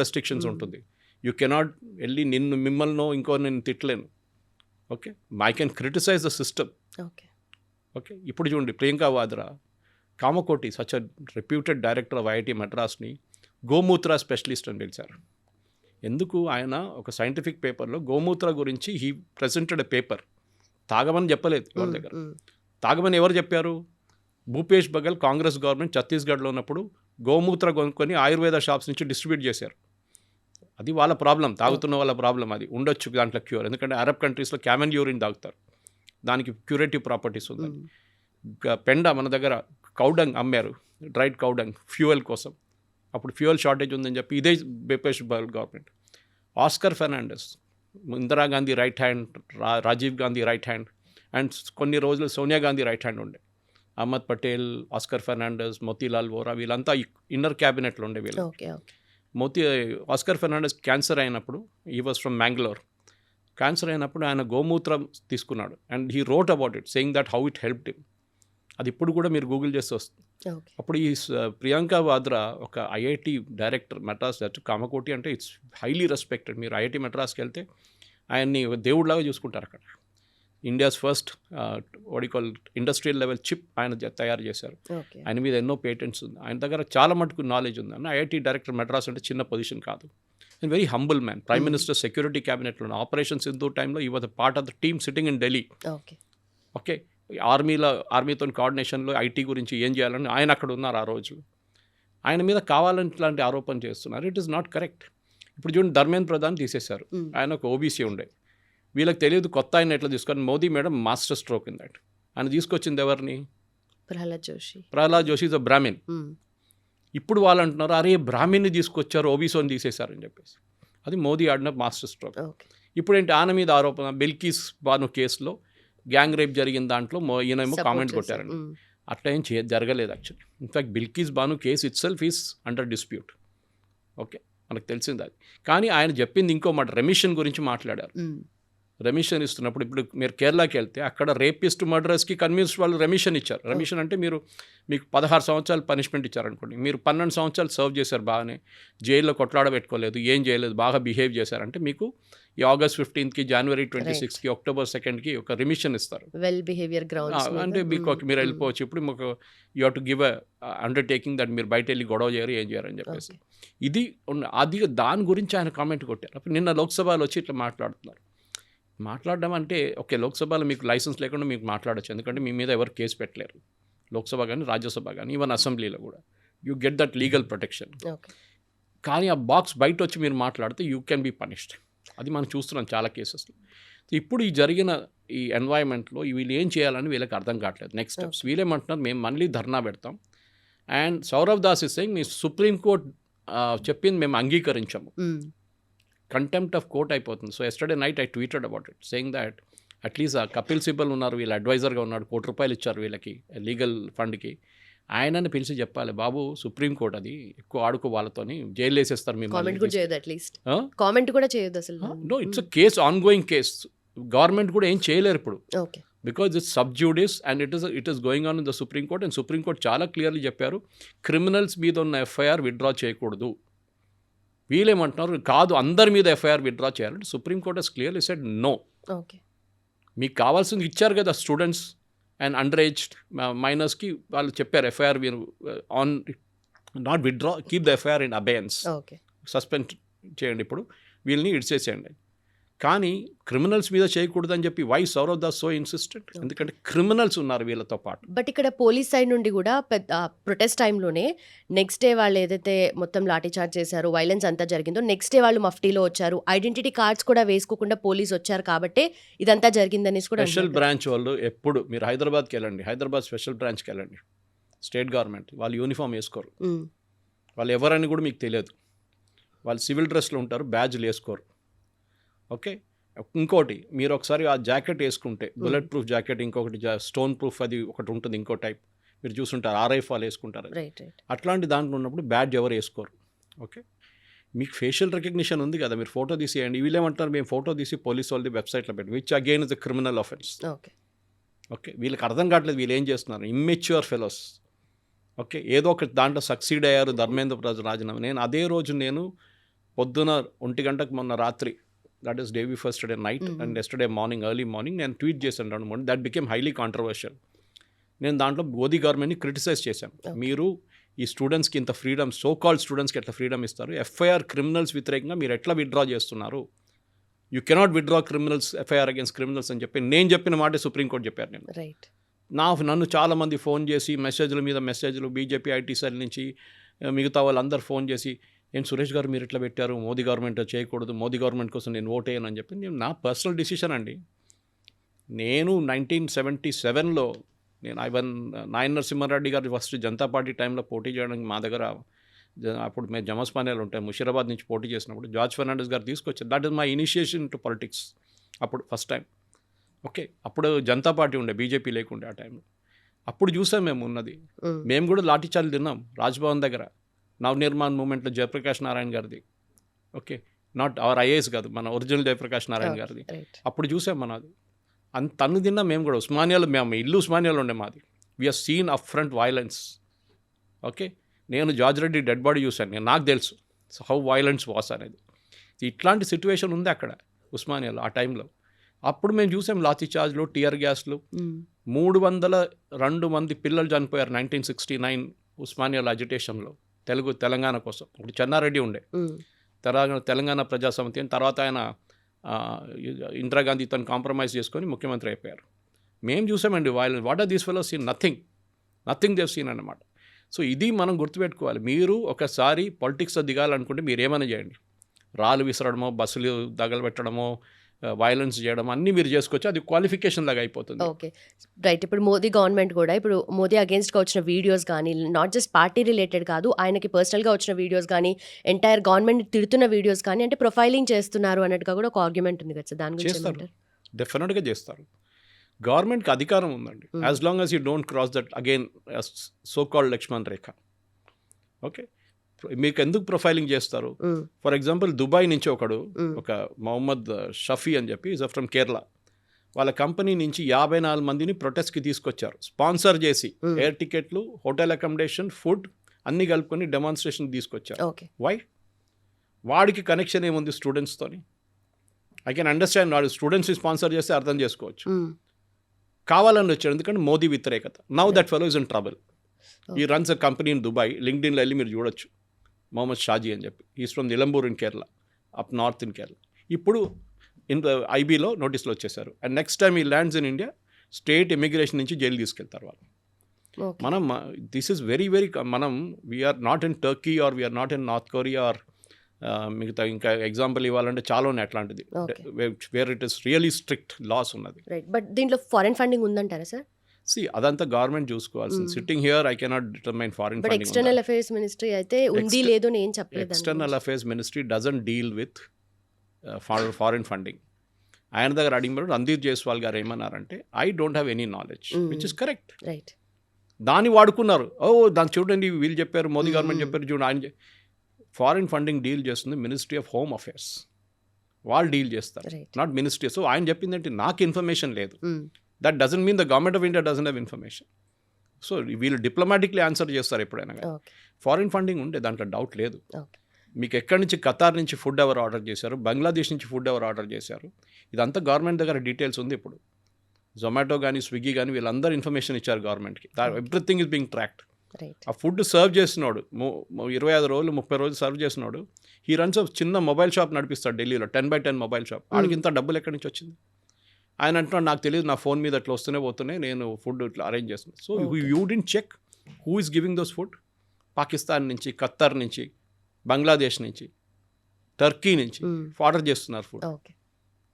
రెస్ట్రిక్షన్స్ ఉంటుంది. యూ కెనాట్ వెళ్ళి మిమ్మల్ని ఇంకో నేను తిట్టలేను. Okay, I can criticise the system. Okay, ఇప్పుడు చూడండి Priyanka Vadra, Kamakoti such a reputed director of IIT మద్రాస్ని గోమూత్ర స్పెషలిస్ట్ అని పిలిచారు. ఎందుకు? ఆయన ఒక సైంటిఫిక్ పేపర్లో గోమూత్ర గురించి హీ ప్రెజెంటెడ్ ఎ పేపర్. తాగమని చెప్పలేదు ఎవరి దగ్గర. తాగమని ఎవరు చెప్పారు? భూపేష్ బఘెల్ కాంగ్రెస్ గవర్నమెంట్ ఛత్తీస్గఢ్లో ఉన్నప్పుడు గోమూత్ర కొనుక్కొని ఆయుర్వేద షాప్స్ నుంచి డిస్ట్రిబ్యూట్ చేశారు. అది వాళ్ళ ప్రాబ్లం, తాగుతున్న వాళ్ళ ప్రాబ్లం. అది ఉండొచ్చు దాంట్లో క్యూర్, ఎందుకంటే అరబ్ కంట్రీస్లో క్యామెన్ యూరిన్ తాగుతారు, దానికి క్యూరేటివ్ ప్రాపర్టీస్ ఉందని. పెండ మన దగ్గర కౌడంగ్ అమ్మారు, డ్రైడ్ కౌడంగ్ ఫ్యూయల్ కోసం. అప్పుడు ఫ్యూయల్ షార్టేజ్ ఉందని చెప్పి ఇదే Bhupesh Baghel government. Oscar Fernandes, Indira Gandhi right hand, Rajiv Gandhi right hand, and కొన్ని రోజులు సోనియా గాంధీ రైట్ హ్యాండ్ ఉండే. అహ్మద్ పటేల్, ఆస్కర్ ఫెర్నాండెస్, మోతీలాల్ వోరా, వీళ్ళంతా ఇన్నర్ క్యాబినెట్లో ఉండే వీళ్ళు. ఆస్కర్ ఫెర్నాండెస్ క్యాన్సర్ అయినప్పుడు, he was from Mangalore, cancer అయినప్పుడు ఆయన గోమూత్రం తీసుకున్నాడు and he wrote about it, saying that how it helped him. అది ఇప్పుడు కూడా మీరు గూగుల్ చేస్తే వస్తుంది. అప్పుడు ఈ ప్రియాంక వాద్రా ఒక IIT director, Madras director, Kamakoti అంటే ఇట్స్ హైలీ రెస్పెక్టెడ్. మీరు ఐఐటి మెడ్రాస్కి వెళ్తే ఆయన్ని దేవుడిలాగా చూసుకుంటారు. అక్కడ India's first vertical industrial level chip ఆయన తయారు చేశారు. ఆయన మీద ఎన్నో పేటెంట్స్ ఉంది, ఆయన దగ్గర చాలా మటుకు నాలెడ్జ్ ఉంది. అన్న ఐఐటి డైరెక్టర్ మెడ్రాస్ అంటే చిన్న పొజిషన్ కాదు. And very humble man. Prime minister security క్యాబినెట్లో ఉన్న ఆపరేషన్ సింధూర్ టైంలో ఈ was part of the team sitting in Delhi. Okay, ఆర్మీతో కోఆర్డినేషన్లో ఐటీ గురించి ఏం చేయాలని ఆయన అక్కడ ఉన్నారు ఆ రోజు. ఆయన మీద కావాలని ఇట్లాంటి ఆరోపణ చేస్తున్నారు. It is not correct. ఇప్పుడు చూడండి, ధర్మేంద్ర ప్రధాన్ తీసేశారు, ఆయన ఒక ఓబీసీ ఉండే. వీళ్ళకి తెలియదు కొత్త ఆయన ఎట్లా తీసుకొని, Modi madam master stroke in that. ఆయన తీసుకొచ్చింది ఎవరిని? Pralhad Joshi is a Brahmin. ఇప్పుడు వాళ్ళు అంటున్నారు, అరే బ్రాహ్మిన్ని తీసుకొచ్చారు, ఓబీసీని తీసేశారని చెప్పేసి. అది మోదీ ఆడిన మాస్టర్ స్ట్రోక్. ఇప్పుడు ఏంటి ఆయన మీద ఆరోపణ? బిల్కిస్ బాను కేసులో గ్యాంగ్ రేప్ జరిగిన దాంట్లో ఈయనేమో కామెంట్ కొట్టారండి. అట్లా ఏం జరగలేదు actually. In fact Bilkis Bano case itself is under dispute. Okay, మనకు తెలిసింది అది. కానీ ఆయన చెప్పింది ఇంకో మాట, రెమిషన్ గురించి మాట్లాడారు. రెమిషన్ ఇస్తున్నప్పుడు, ఇప్పుడు మీరు కేరళకి వెళ్తే అక్కడ రేపిస్ట్ మర్డరర్స్కి కన్విన్స్ వాళ్ళు రెమిషన్ ఇచ్చారు. రెమిషన్ అంటే మీకు 16 సంవత్సరాలు పనిష్మెంట్ ఇచ్చారనుకోండి, మీరు 12 సంవత్సరాలు సర్వ్ చేశారు, బాగానే జైల్లో కొట్లాడబెట్టుకోలేదు, ఏం చేయలేదు, బాగా బిహేవ్ చేశారంటే మీకు ఈ ఆగస్ట్ 15కి, జనవరి 26కి, అక్టోబర్ 2కి ఒక రెమిషన్ ఇస్తారు. వెల్ బిహేవియర్ గ్రౌండ్స్ అంటే మీకు మీరు వెళ్ళిపోవచ్చు. ఇప్పుడు మాకు you have to give a undertaking that మీరు బయట వెళ్ళి గొడవ చేయరు, ఏం చేయరు అని చెప్పేసి. ఇది అది దాని గురించి ఆయన కామెంట్ కొట్టారు. అప్పుడు నిన్న లోక్సభలో వచ్చి ఇట్లా మాట్లాడడం అంటే ఓకే, లోక్సభలో మీకు లైసెన్స్ లేకుండా మీకు మాట్లాడచ్చు, ఎందుకంటే మీ మీద ఎవరు కేసు పెట్టలేరు. లోక్సభ కానీ రాజ్యసభ కానీ ఈవెన్ అసెంబ్లీలో కూడా you get that legal protection. Okay. కానీ ఆ బాక్స్ బయట వచ్చి మీరు మాట్లాడితే యూ కెన్ బీ పనిష్డ్. అది మనం చూస్తున్నాం చాలా కేసెస్లో. ఇప్పుడు ఈ జరిగిన ఈ ఎన్వైరన్మెంట్లో వీళ్ళు ఏం చేయాలని వీళ్ళకి అర్థం కావట్లేదు. నెక్స్ట్ స్టెప్స్ వీళ్ళేమంటున్నారు, మేము మళ్ళీ ధర్నా పెడతాం. And Saurav Das is saying, మీ సుప్రీంకోర్టు చెప్పింది మేము అంగీకరించాము, కంటెంప్ట్ ఆఫ్ కోర్ట్ అయిపోతుంది. So yesterday night I tweeted about it saying that at least ఆ కపిల్ సిబల్ ఉన్నారు, వీళ్ళ అడ్వైజర్గా ఉన్నాడు, ₹1,00,00,000 ఇచ్చారు వీళ్ళకి లీగల్ ఫండ్కి. ఆయనని పిలిచి చెప్పాలి, బాబు సుప్రీంకోర్టు అది ఎక్కువ ఆడుకో వాళ్ళతోని జైలు వేసేస్తారు కామెంట్ మిమ్మల్ని. కూడా చేయదు, అట్లీస్ట్ కామెంట్ కూడా చేయదు అసలు. No, it's a case, ongoing case. Government కూడా ఏం చేయలేరు ఇప్పుడు, okay. Because it's sub judice and it is going on in the supreme court. And supreme court చాలా క్లియర్లీ చెప్పారు, క్రిమినల్స్ మీద ఉన్న ఎఫ్ఐఆర్ విత్డ్రా చేయకూడదు. వీళ్ళేమంటున్నారు, కాదు అందరి మీద ఎఫ్ఐఆర్ విత్డ్రా చేయాలంటే supreme court he's clearly said no. Okay. మీకు కావాల్సింది ఇచ్చారు కదా స్టూడెంట్స్ అండ్ అండర్ ఏజ్ మైనర్స్కి, వాళ్ళు చెప్పారు ఎఫ్ఐఆర్ మీరు on not withdraw, keep the FIR in abeyance, okay. Suspend చేయండి, ఇప్పుడు వీళ్ళని ఇడిచేసేయండి. కానీ క్రిమినల్స్ మీద చేయకూడదని చెప్పి why Saurav Das so insistent? ఎందుకంటే క్రిమినల్స్ ఉన్నారు వీళ్ళతో పాటు. బట్ ఇక్కడ పోలీస్ సైడ్ నుండి కూడా పెద్ద ప్రొటెస్ట్ టైంలోనే నెక్స్ట్ డే వాళ్ళు ఏదైతే మొత్తం లాఠీ చార్జ్ చేశారు, వైలెన్స్ అంతా జరిగిందో, నెక్స్ట్ డే వాళ్ళు మఫ్టీలో వచ్చారు, ఐడెంటిటీ కార్డ్స్ కూడా వేసుకోకుండా పోలీస్ వచ్చారు కాబట్టి ఇదంతా జరిగిందనేసి కూడా. స్పెషల్ బ్రాంచ్ వాళ్ళు ఎప్పుడు మీరు హైదరాబాద్కి వెళ్ళండి, హైదరాబాద్ స్పెషల్ బ్రాంచ్కి వెళ్ళండి, స్టేట్ గవర్నమెంట్ వాళ్ళు యూనిఫామ్ వేసుకోరు, వాళ్ళు ఎవరని కూడా మీకు తెలియదు, వాళ్ళు సివిల్ డ్రెస్లో ఉంటారు, బ్యాడ్జ్లు వేసుకోరు. ఓకే. ఇంకోటి, మీరు ఒకసారి ఆ జాకెట్ వేసుకుంటే బుల్లెట్ ప్రూఫ్ జాకెట్, ఇంకొకటి స్టోన్ ప్రూఫ్ అది ఒకటి ఉంటుంది, ఇంకో టైప్ మీరు చూసుంటారు, RIF వాళ్ళు వేసుకుంటారు. అట్లాంటి దాంట్లో ఉన్నప్పుడు బ్యాడ్జ్ ఎవరు వేసుకోరు. ఓకే. మీకు ఫేషియల్ రికగ్నిషన్ ఉంది కదా, మీరు ఫోటో తీసేయండి. వీళ్ళేమంటారు, మేము ఫోటో తీసి పోలీస్ వాళ్ళది వెబ్సైట్లో పెట్టి, which again is the criminal offence. Okay. వీళ్ళకి అర్థం కావట్లేదు వీళ్ళు ఏం చేస్తున్నారు, ఇమ్మెచ్యూర్ ఫెలోస్. ఓకే. ఏదో ఒక దాంట్లో సక్సీడ్ అయ్యారు, ధర్మేంద్ర రాజీనామా. నేను అదే రోజు పొద్దున 1 గంటకు మొన్న రాత్రి, that is day before yesterday night and yesterday morning early morning నేను ట్వీట్ చేశాను 2-3. That became highly controversial. నేను దాంట్లో మోదీ గవర్నమెంట్ని క్రిటిసైజ్ చేశాను. మీరు ఈ స్టూడెంట్స్కి ఇంత ఫ్రీడమ్, సో కాల్డ్ స్టూడెంట్స్కి ఎట్లా ఫ్రీడమ్ ఇస్తారు, ఎఫ్ఐఆర్ క్రిమినల్స్ వ్యతిరేకంగా మీరు ఎట్లా విత్డ్రా చేస్తున్నారు, you cannot withdraw criminals FIR against criminals అని చెప్పి నేను చెప్పిన మాట సుప్రీంకోర్టు చెప్పారు. నేను నన్ను చాలామంది ఫోన్ చేసి మెసేజ్ల మీద మెసేజ్లు, బీజేపీ ఐటీ సెల్ నుంచి మిగతా వాళ్ళందరూ ఫోన్ చేసి, ఏం సురేష్ గారు మీరు ఇట్లా పెట్టారు, మోదీ గవర్నమెంట్ చేయకూడదు, మోదీ గవర్నమెంట్ కోసం నేను ఓటేయను అని చెప్పి. నేను నా పర్సనల్ డిసిషన్ అండి. నేను 1977లో నాయన నరసింహారెడ్డి గారు ఫస్ట్ జనతా పార్టీ టైంలో పోటీ చేయడానికి మా దగ్గర, అప్పుడు మేము జమస్పానియాలు ఉంటాయి, ముషీరాబాద్ నుంచి పోటీ చేసినప్పుడు జార్జ్ ఫెర్నాండెస్ గారు తీసుకొచ్చారు. That is my initiation to politics. అప్పుడు ఫస్ట్ టైం. ఓకే. అప్పుడు జనతా పార్టీ ఉండే, బీజేపీ లేకుండే ఆ టైంలో. అప్పుడు చూసాం మేము ఉన్నది. మేము కూడా లాఠీచార్జ్ తిన్నాం రాజ్భవన్ దగ్గర, నవనిర్మాణ్ మూమెంట్లో జయప్రకాష్ నారాయణ గారిది. ఓకే. నాట్ అవర్ ఐఏఎస్ కాదు, మన ఒరిజినల్ జయప్రకాష్ నారాయణ గారిది. అప్పుడు చూసాం మనది. తన్ను తిన్నా మేము కూడా. ఉస్మానియాలో, మేము ఇల్లు ఉస్మానియాలో ఉండే మాది. We're seen up front violence. Okay. నేను జార్జ్ రెడ్డి డెడ్ బాడీ చూశాను, నాకు తెలుసు హౌ వైలెన్స్ వాస్ అనేది. ఇట్లాంటి సిచ్యువేషన్ ఉంది అక్కడ ఉస్మానియాలో ఆ టైంలో. అప్పుడు మేము చూసాం లాఠీ చార్జ్లు, టియర్ గ్యాస్లు. 302 మంది పిల్లలు చనిపోయారు 1969 ఉస్మానియాలో అజిటేషన్లో, తెలంగాణ కోసం. ఇప్పుడు చెన్నారెడ్డి ఉండే తెలంగాణ ప్రజాసమితి అని, తర్వాత ఆయన ఇందిరాగాంధీతో కాంప్రమైజ్ చేసుకొని ముఖ్యమంత్రి అయిపోయారు. మేము చూసామండి violence. What are these fellows seen? Nothing they've seen అన్నమాట. సో ఇది మనం గుర్తుపెట్టుకోవాలి. మీరు ఒకసారి పాలిటిక్స్లో దిగాలనుకుంటే మీరు ఏమైనా చేయండి, రాళ్ళు విసరడమో, బస్సులు తగలబెట్టడమో, వైలెన్స్ చేయడం అన్నీ మీరు చేసుకోవచ్చు, అది క్వాలిఫికేషన్ లాగా అయిపోతుంది. ఓకే. రైట్. ఇప్పుడు మోదీ గవర్నమెంట్ కూడా, ఇప్పుడు మోదీ అగేన్స్ట్గా వచ్చిన వీడియోస్ కానీ, నాట్ జస్ట్ పార్టీ రిలేటెడ్ కాదు, ఆయనకి పర్సనల్గా వచ్చిన వీడియోస్ కానీ, ఎంటైర్ గవర్నమెంట్ తిడుతున్న వీడియోస్ కానీ, అంటే ప్రొఫైలింగ్ చేస్తున్నారు అన్నట్టుగా కూడా ఒక ఆర్గ్యుమెంట్ ఉంది కదా, దాని గురించి చేస్తారు, డెఫినెట్గా చేస్తారు. గవర్నమెంట్కి అధికారం ఉందండి, as long as you don't cross that again so called Lakshman Rekha. Okay. మీకు ఎందుకు ప్రొఫైలింగ్ చేస్తారు? ఫర్ ఎగ్జాంపుల్ దుబాయ్ నుంచి ఒక మొహమ్మద్ షఫీ అని చెప్పి ఈజ్ ఫ్రమ్ కేరళ. వాళ్ళ కంపెనీ నుంచి 54 మందిని ప్రొటెస్ట్కి తీసుకొచ్చారు, స్పాన్సర్ చేసి. ఎయిర్ టికెట్లు, హోటల్ అకామిడేషన్, ఫుడ్ అన్నీ కలుపుకొని డెమాన్స్ట్రేషన్కి తీసుకొచ్చారు. వై? వాడికి కనెక్షన్ ఏముంది స్టూడెంట్స్తోని? ఐ కెన్ అండర్స్టాండ్, వాడు స్టూడెంట్స్ని స్పాన్సర్ చేస్తే అర్థం చేసుకోవచ్చు. కావాలని వచ్చాడు, ఎందుకంటే మోదీ వ్యతిరేకత. Now that fellow is in trouble. He runs a company in Dubai. లింక్డ్ఇన్లో వెళ్ళి మీరు చూడొచ్చు, మొహమ్మద్ షాజీ అని చెప్పి. Is from Nilambur in Kerala, up north in Kerala. ఇప్పుడు ఐబీలో నోటీసులు వచ్చేసారు. And next time he lands in India, state immigration నుంచి జైలు తీసుకెళ్తారు వాళ్ళు. ఓకే. మనం దిస్ ఈస్ వెరీ వెరీ మనం we're not in Turkey or we're not in North Korea or మిగతా ఇంకా ఎగ్జాంపుల్ ఇవ్వాలంటే చాలా ఉన్నాయి అట్లాంటిది okay. Where it is really strict laws ఉన్నది. రైట్. బట్ దీంట్లో ఫారెన్ ఫండింగ్ ఉందంటారా సార్? అదంతా గవర్నమెంట్ చూసుకోవాల్సింది. Sitting here I cannot determine foreign but external affairs ministry అయితే ఉంది లేదు అని ఏం చెప్పలేదు. External affairs ministry doesn't deal with foreign funding. ఆయన దగ్గర అడిగినప్పుడు రణ్దీప్ జైస్వాల్ గారు ఏమన్నారంటే I don't have any knowledge, which is correct. Right. దాన్ని వాడుకున్నారు. దాన్ని చూడండి వీళ్ళు చెప్పారు, మోదీ గవర్నమెంట్ చెప్పారు చూడండి. ఆయన ఫారిన్ ఫండింగ్ డీల్ చేస్తుంది మినిస్ట్రీ ఆఫ్ హోమ్ అఫైర్స్, వాళ్ళు డీల్ చేస్తారు, నాట్ మినిస్ట్రీ. సో ఆయన చెప్పిందంటే నాకు ఇన్ఫర్మేషన్ లేదు. That doesn't mean the government of India doesn't have information. So వీళ్ళు డిప్లొమాటిక్లీ ఆన్సర్ చేస్తారు ఎప్పుడైనా కానీ. ఫారిన్ ఫండింగ్ ఉంటే దాంట్లో డౌట్ లేదు. మీకు ఎక్కడి నుంచి ఖతార్ నుంచి ఫుడ్ ఎవరు ఆర్డర్ చేశారు, బంగ్లాదేశ్ నుంచి ఫుడ్ ఎవరు ఆర్డర్ చేశారు, ఇదంతా గవర్నమెంట్ దగ్గర డీటెయిల్స్ ఉంది. ఇప్పుడు జొమాటో కానీ స్విగ్గీ కానీ వీళ్ళందరూ ఇన్ఫర్మేషన్ ఇచ్చారు గవర్నమెంట్కి. Everything is being tracked. ఆ ఫుడ్ సర్వ్ చేస్తున్నాడు 25 రోజులు 30 రోజులు సర్వ్ చేస్తున్నాడు. ఈ రన్స్ చిన్న మొబైల్ షాప్ నడిపిస్తాడు ఢిల్లీలో, 10x10 మొబైల్ షాప్. ఆడికి ఇంత డబ్బులు ఎక్కడి నుంచి వచ్చింది? ఆయన అంటున్నాడు నాకు తెలియదు, నా ఫోన్ మీద అట్లా వస్తూనే పోతున్నాయి, నేను ఫుడ్ ఇట్లా అరేంజ్ చేస్తున్నాను. So you didn't check who is giving those food. Pakistan నుంచి, ఖత్తర్ నుంచి, బంగ్లాదేశ్ నుంచి, టర్కీ నుంచి ఆర్డర్ చేస్తున్నారు ఫుడ్.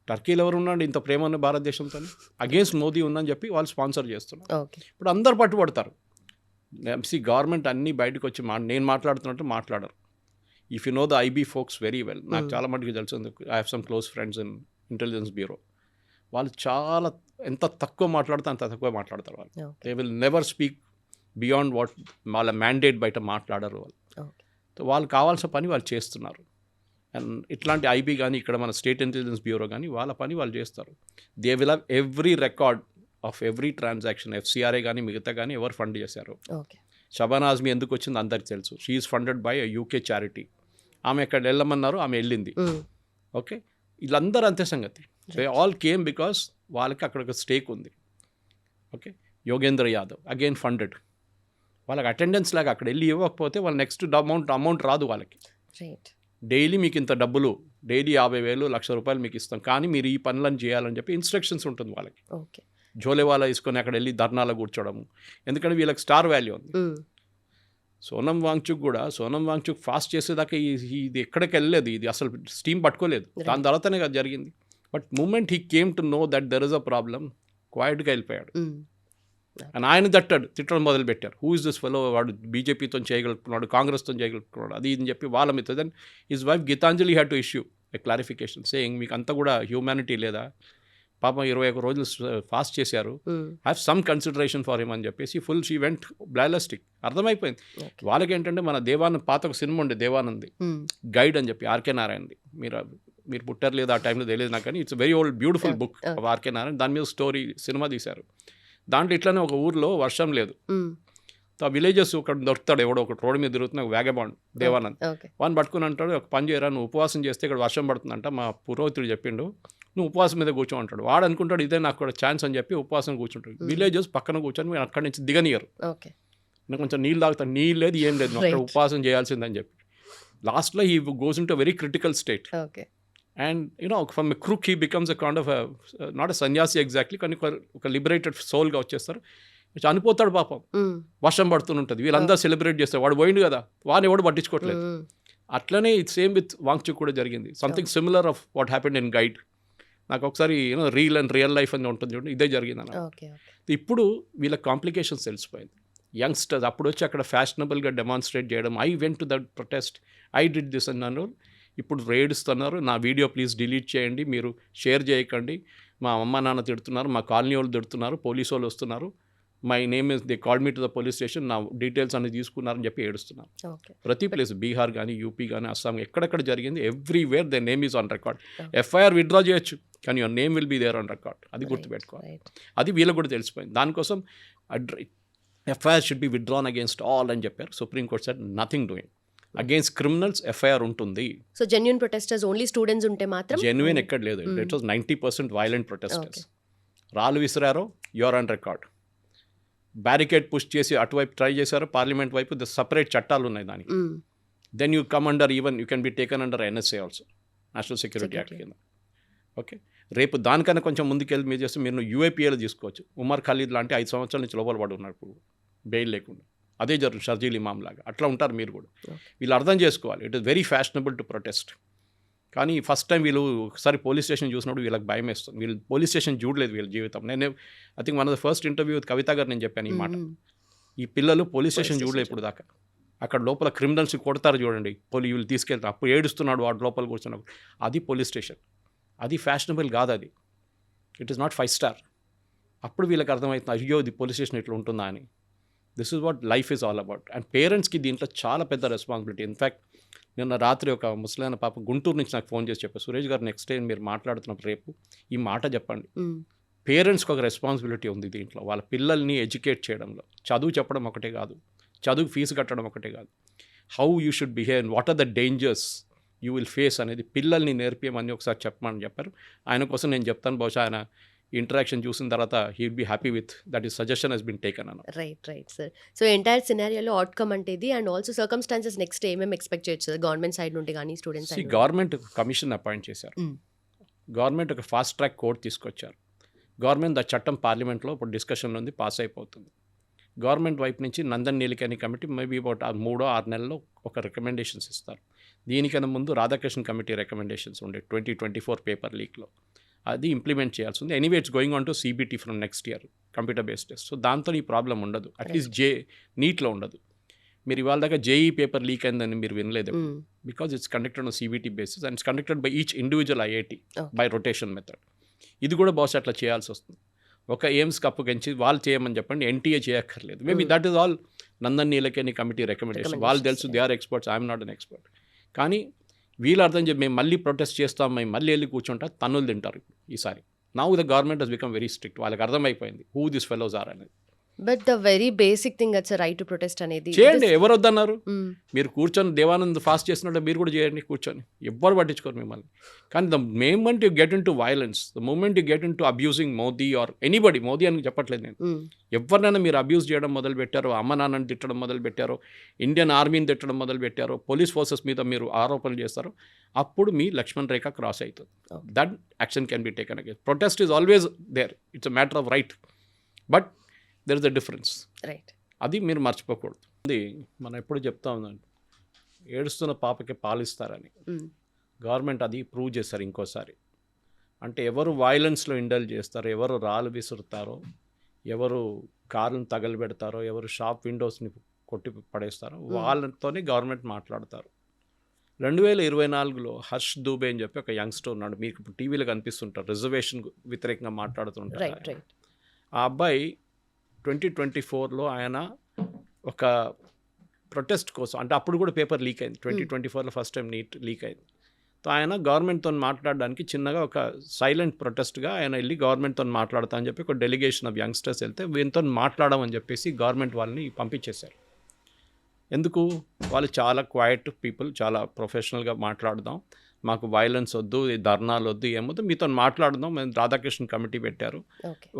టర్కీలో ఎవరు ఉన్నాడు ఇంత ప్రేమ ఉన్న భారతదేశంతో? అగేన్స్ట్ మోదీ ఉందని చెప్పి వాళ్ళు స్పాన్సర్ చేస్తున్నారు. ఇప్పుడు అందరు పట్టుబడతారు. గవర్నమెంట్ అన్నీ బయటకు వచ్చి నేను మాట్లాడుతున్నట్టు మాట్లాడరు. If you know the IB folks very well, నాకు చాలా మటుకు తెలుసు. I have some close friends in Intelligence Bureau. వాళ్ళు చాలా ఎంత తక్కువ మాట్లాడితే అంత తక్కువ మాట్లాడతారు వాళ్ళు. They will never speak beyond what వాళ్ళ మ్యాండేట్ బయట మాట్లాడరు వాళ్ళు. వాళ్ళు కావాల్సిన పని వాళ్ళు చేస్తున్నారు. అండ్ ఇట్లాంటి ఐబీ కానీ ఇక్కడ మన స్టేట్ ఇంటెలిజెన్స్ బ్యూరో కానీ వాళ్ళ పని వాళ్ళు చేస్తారు. They will have every record of every transaction. FCRA కానీ మిగతా కానీ ఎవరు ఫండ్ చేశారు. షబానా ఆజ్మీ ఎందుకు వచ్చింది అందరికి తెలుసు. She is funded by UK charity. ఆమె ఎక్కడ వెళ్ళమన్నారు, ఆమె వెళ్ళింది. ఓకే, వీళ్ళందరూ అంతే సంగతి. దే ఆల్ కేమ్ బికాస్ వాళ్ళకి అక్కడ ఒక స్టేక్ ఉంది. Okay, Yogendra Yadav again funded. వాళ్ళకి అటెండెన్స్ లాగా అక్కడ వెళ్ళి ఇవ్వకపోతే వాళ్ళు నెక్స్ట్ అమౌంట్ రాదు వాళ్ళకి. డైలీ మీకు ఇంత డబ్బులు, డైలీ 50,000 1,00,000 మీకు ఇస్తాం, కానీ మీరు ఈ పనులను చేయాలని చెప్పి ఇన్స్ట్రక్షన్స్ ఉంటుంది వాళ్ళకి. జోలేవాలా తీసుకొని అక్కడ వెళ్ళి ధర్నాలో కూర్చోవడము, ఎందుకంటే వీళ్ళకి స్టార్ వాల్యూ ఉంది. సోనం వాంగ్చుక్ ఫాస్ట్ చేసేదాకా ఇది ఎక్కడికి వెళ్ళలేదు, ఇది అసలు స్టీమ్ పట్టుకోలేదు. దాని తర్వాతనే కదా జరిగింది. But moment he came to know that there is a problem, క్వైట్గా వెళ్ళిపోయాడు. అండ్ ఆయన తిట్టడం మొదలుపెట్టారు. హూ ఇస్ దిస్ ఫెలో, వాడు బీజేపీతో చేయగలుగుతున్నాడు, కాంగ్రెస్తో చేయగలుగుతున్నాడు, అది అని చెప్పి వాళ్ళ మీద. Then his wife Geetanjali had to issue a clarification saying మీకు అంతా కూడా హ్యూమానిటీ లేదా, పాపం 21 రోజులు ఫాస్ట్ చేశారు, have some consideration for him అని చెప్పేసి ఫుల్ షీ వెంట్ బ్లాస్టిక్. అర్థమైపోయింది వాళ్ళకి ఏంటంటే మన దేవానంద్ పాత ఒక సినిమా ఉండే దేవానంద్ గైడ్ అని చెప్పి ఆర్కే నారాయణది. మీరు పుట్టారు లేదా ఆ టైంలో తెలియదు నాకు, కానీ it's very old beautiful book of R K Narayan. దాని మీద స్టోరీ సినిమా తీశారు. దాంట్లో ఇట్లానే ఒక ఊర్లో వర్షం లేదు, ఆ విలేజెస్ ఒకటి దొరుకుతాడు, ఎవడో ఒక రోడ్డు మీద తిరుగుతున్న వ్యాగబాండ్ దేవానంద్. వాడిని పట్టుకుని అంటాడు, ఒక పని చేయరా, నువ్వు ఉపవాసం చేస్తే ఇక్కడ వర్షం పడుతుందంట, మా పురోహితుడు చెప్పిండు, నువ్వు ఉపవాసం మీద కూర్చో అంటాడు. వాడు అనుకుంటాడు ఇదే నాకు కూడా ఛాన్స్ అని చెప్పి ఉపవాసం కూర్చుంటాడు. విలేజెస్ పక్కన కూర్చొని మీరు అక్కడి నుంచి దిగనియరు, నేను కొంచెం నీళ్ళు తాగుతాను, నీళ్ళు లేదు ఏం లేదు, అక్కడ ఉపవాసం చేయాల్సిందని చెప్పి. లాస్ట్లో he goes in to very critical state. And from a crook he becomes a kind of not a sannyasi exactly, కానీ ఒక లిబరేటెడ్ సోల్గా వచ్చేస్తారు. చనిపోతాడు పాపం, వర్షం పడుతుంటుంది, వీళ్ళందరూ సెలబ్రేట్ చేస్తారు, వాడు పోయిండు కదా, వాడిని ఎవడు పట్టించుకోవట్లేదు. అట్లనే ఇది సేమ్ విత్ వాంగ్చుక్ కూడా జరిగింది. Something similar of what happened in guide. నాకు ఒకసారి రియల్ లైఫ్ అని ఉంటుంది చూడండి, ఇదే జరిగింది అన్న. ఇప్పుడు వీళ్ళ కాంప్లికేషన్స్ తెలిసిపోయింది. యంగ్స్టర్స్ అప్పుడు వచ్చి అక్కడ ఫ్యాషనబుల్గా డెమాన్స్ట్రేట్ చేయడం, I went to that protest, I did this అన్నాను. ఇప్పుడు రేడుస్తున్నారు, నా వీడియో ప్లీజ్ డిలీట్ చేయండి, మీరు షేర్ చేయకండి, మా అమ్మ నాన్న తిడుతున్నారు, మా కాలనీ వాళ్ళు తిడుతున్నారు, పోలీసు వాళ్ళు వస్తున్నారు, my name is they call me to the police station, నా డీటెయిల్స్ అన్ని తీసుకున్నారని చెప్పి ఏడుస్తున్నారు. ప్రతి ప్లేస్ బీహార్ కానీ యూపీ కానీ అస్సాం ఎక్కడెక్కడ జరిగింది, everywhere they name is on record. FIR withdraw చేయొచ్చు, కానీ your name will be there on record. అది గుర్తుపెట్టుకోవాలి. అది వీళ్ళకి కూడా తెలిసిపోయింది. దానికోసం FIR should be withdrawn against all అని చెప్పారు. Supreme court said nothing doing. Against criminals FIR ఉంటుంది. So genuine protesters only students ఉంటే మాత్రం జెన్యూన్ ఎక్కడ లేదు. It was 90% violent protesters. రాళ్ళు విసిరారో your on record. Barricade push చేసి అటువైపు ట్రై చేశారు, పార్లమెంట్ వైపు సపరేట్ చట్టాలు ఉన్నాయి దానికి. Then you come under, even you can be taken under NSA also, national security act కింద. ఓకే, రేపు దానికన్నా కొంచెం ముందుకెళ్ళి మీరు చేస్తే మీరు యూఏపీఏలో తీసుకోవచ్చు. ఉమర్ ఖలీద్ లాంటి 5 సంవత్సరాల నుంచి లోపల పడి ఉన్నారు. ఇప్పుడు బెయిల్ లేకుండా. అదే జరుగుతుంది షర్జీల్ ఇమామ్ లాగా. అట్లా ఉంటారు మీరు కూడా. వీళ్ళు అర్థం చేసుకోవాలి, it is very fashionable to protest. కానీ ఫస్ట్ టైం వీళ్ళు ఒకసారి పోలీస్ స్టేషన్ చూసినప్పుడు వీళ్ళకి భయం వేస్తుంది. వీళ్ళు పోలీస్ స్టేషన్ చూడలేదు వీళ్ళ జీవితం. నేను I think one of the first interview with Kavitha garu నేను చెప్పాను ఈ మాట. ఈ పిల్లలు పోలీస్ స్టేషన్ చూడలేదు ఇప్పుడు దాకా. అక్కడ లోపల క్రిమినల్స్ కొడతారు చూడండి, వీళ్ళు తీసుకెళ్తారు, అప్పుడు ఏడుస్తున్నాడు వాడు లోపల కూర్చున్నప్పుడు. అది పోలీస్ స్టేషన్. అది ఫ్యాషనబుల్ కాదు, అది ఇట్ ఈస్ నాట్ 5 స్టార్. అప్పుడు వీళ్ళకి అర్థమవుతుంది, అయ్యో ఇది పోలీస్ స్టేషన్ ఇట్లా ఉంటుందా అని. This is what life is all about. And పేరెంట్స్కి దీంట్లో చాలా పెద్ద రెస్పాన్సిబిలిటీ. ఇన్ఫ్యాక్ట్ నిన్న రాత్రి ఒక ముసలైన పాప గుంటూరు నుంచి నాకు ఫోన్ చేసి చెప్పారు, సురేష్ గారు నెక్స్ట్ టైం మీరు మాట్లాడుతున్నప్పుడు రేపు ఈ మాట చెప్పండి. పేరెంట్స్కి ఒక రెస్పాన్సిబిలిటీ ఉంది దీంట్లో, వాళ్ళ పిల్లల్ని ఎడ్యుకేట్ చేయడంలో. చదువు చెప్పడం ఒకటే కాదు, చదువు ఫీజు కట్టడం ఒకటే కాదు, how you should behave, what are the dangers you will face అనేది పిల్లల్ని నేర్పియమని ఒకసారి చెప్పమని చెప్పారు. ఆయన కోసం నేను చెప్తాను, బహుశా ఆయన ఇంటరాక్షన్ చూసిన తర్వాత he will be happy with that is suggestion he's been taken అన్న. Right sir. సో ఎంటైర్ సినారియోలో అవుట్కమ్ అంటే ఇది, అండ్ ఆల్సో సర్కమ్స్టాన్సెస్ నెక్స్ట్ ఏమేమి ఎక్స్పెక్ట్ చేయొచ్చు సార్ గవర్నమెంట్ సైడ్ నుండి కానీ students side? Government commission appoint చేశారు, గవర్నమెంట్ ఒక ఫాస్ట్ ట్రాక్ కోర్ట్ తీసుకొచ్చారు. గవర్నమెంట్ ఆ చట్టం పార్లమెంట్లో ఇప్పుడు డిస్కషన్లో ఉంది, పాస్ అయిపోతుంది. గవర్నమెంట్ వైపు నుంచి Nandan Nilekani committee maybe about 3-6 నెలల్లో ఒక రికమెండేషన్స్ ఇస్తారు. దీనికన్నా ముందు రాధాకృష్ణ కమిటీ రికమెండేషన్స్ ఉండే 2024 పేపర్ లీక్లో, అది ఇంప్లిమెంట్ చేయాల్సి ఉంది. Anyway it's going on to CBT from next year, computer based test. So దాంతో ఈ ప్రాబ్లం ఉండదు, అట్లీస్ట్ నీట్లో ఉండదు. మీరు ఇవాళ దాకా జేఈ పేపర్ లీక్ అయిందని మీరు వినలేదు, because it's conducted on CBT basis and it's conducted by each individual IIT by rotation method. ఇది కూడా బహుశా అట్లా చేయాల్సి వస్తుంది. ఒక ఎయిమ్స్కి అప్పగించి వాళ్ళు చేయమని చెప్పండి, ఎన్టీఏ చేయక్కర్లేదు. Maybe that is all Nandan Nilekani committee recommendation. వాళ్ళు తెలుసు, they are experts, I'm not an expert. కానీ వీళ్ళు అర్థం చెప్పి మేము మళ్ళీ ప్రొటెస్ట్ చేస్తాం, మేము మళ్ళీ వెళ్ళి కూర్చుంటా, తన్నులు తింటారు ఈసారి. Now the government has become very strict. వాళ్ళకి అర్థమైపోయింది హూ దిస్ ఫెలోస్ ఆర్ అనేది. But the very basic thing అట్స్ right to protest అనేది చేయండి, ఎవరు వద్దన్నారు? మీరు కూర్చొని దేవానంద్ ఫాస్ట్ చేస్తున్నట్టు మీరు కూడా చేయండి కూర్చొని, ఎవ్వరు పట్టించుకోరు మిమ్మల్ని. కానీ the moment you get into violence, the moment you get into abusing Modi or anybody, Modi అని చెప్పట్లేదు నేను, ఎవరినైనా మీరు అబ్యూజ్ చేయడం మొదలు పెట్టారో, అమ్మ నాన్నని తిట్టడం మొదలు పెట్టారో, ఇండియన్ ఆర్మీని తిట్టడం మొదలు పెట్టారో, పోలీస్ ఫోర్సెస్ మీద మీరు ఆరోపణలు చేస్తారో, అప్పుడు మీ లక్ష్మణ్ రేఖ క్రాస్ అవుతుంది. That action can be taken against. Protest is always there, it's a matter of right, but there is a difference. Right, అది మీరు మర్చిపోకూడదు. అది మనం ఎప్పుడు చెప్తా ఉందండి, ఏడుస్తున్న పాపకి పాలిస్తారని. గవర్నమెంట్ అది ప్రూవ్ చేస్తారు ఇంకోసారి. అంటే ఎవరు వైలెన్స్లో ఇండల్జ్ చేస్తారో, ఎవరు రాళ్ళు విసురుతారో, ఎవరు కార్లను తగలబెడతారో, ఎవరు షాప్ విండోస్ని కొట్టి పడేస్తారో వాళ్ళతోనే గవర్నమెంట్ మాట్లాడతారు. 2024లో హర్ష్ దూబే అని చెప్పి ఒక యంగ్స్టర్ ఉన్నాడు, మీకు ఇప్పుడు టీవీలో కనిపిస్తుంటారు, రిజర్వేషన్ వ్యతిరేకంగా మాట్లాడుతుంటారు. ఆ అబ్బాయి 2024లో ఆయన ఒక ప్రొటెస్ట్ కోసం, అంటే అప్పుడు కూడా పేపర్ లీక్ అయింది, 2024లో ఫస్ట్ టైం నీట్ లీక్ అయింది. సో ఆయన గవర్నమెంట్తో మాట్లాడడానికి చిన్నగా ఒక సైలెంట్ ప్రొటెస్ట్గా ఆయన వెళ్ళి గవర్నమెంట్తో మాట్లాడతా అని చెప్పి ఒక డెలిగేషన్ ఆఫ్ యంగ్స్టర్స్ వెళ్తే వీళ్ళతో మాట్లాడమని చెప్పేసి గవర్నమెంట్ వాళ్ళని పంపించేశారు. ఎందుకు? వాళ్ళు చాలా క్వైట్ పీపుల్, చాలా ప్రొఫెషనల్గా మాట్లాడదాం, మాకు వైలెన్స్ వద్దు, ధర్నాలు వద్దు, ఏమొద్దు, మీతో మాట్లాడదాం, మేము రాధాకృష్ణ కమిటీ పెట్టారు,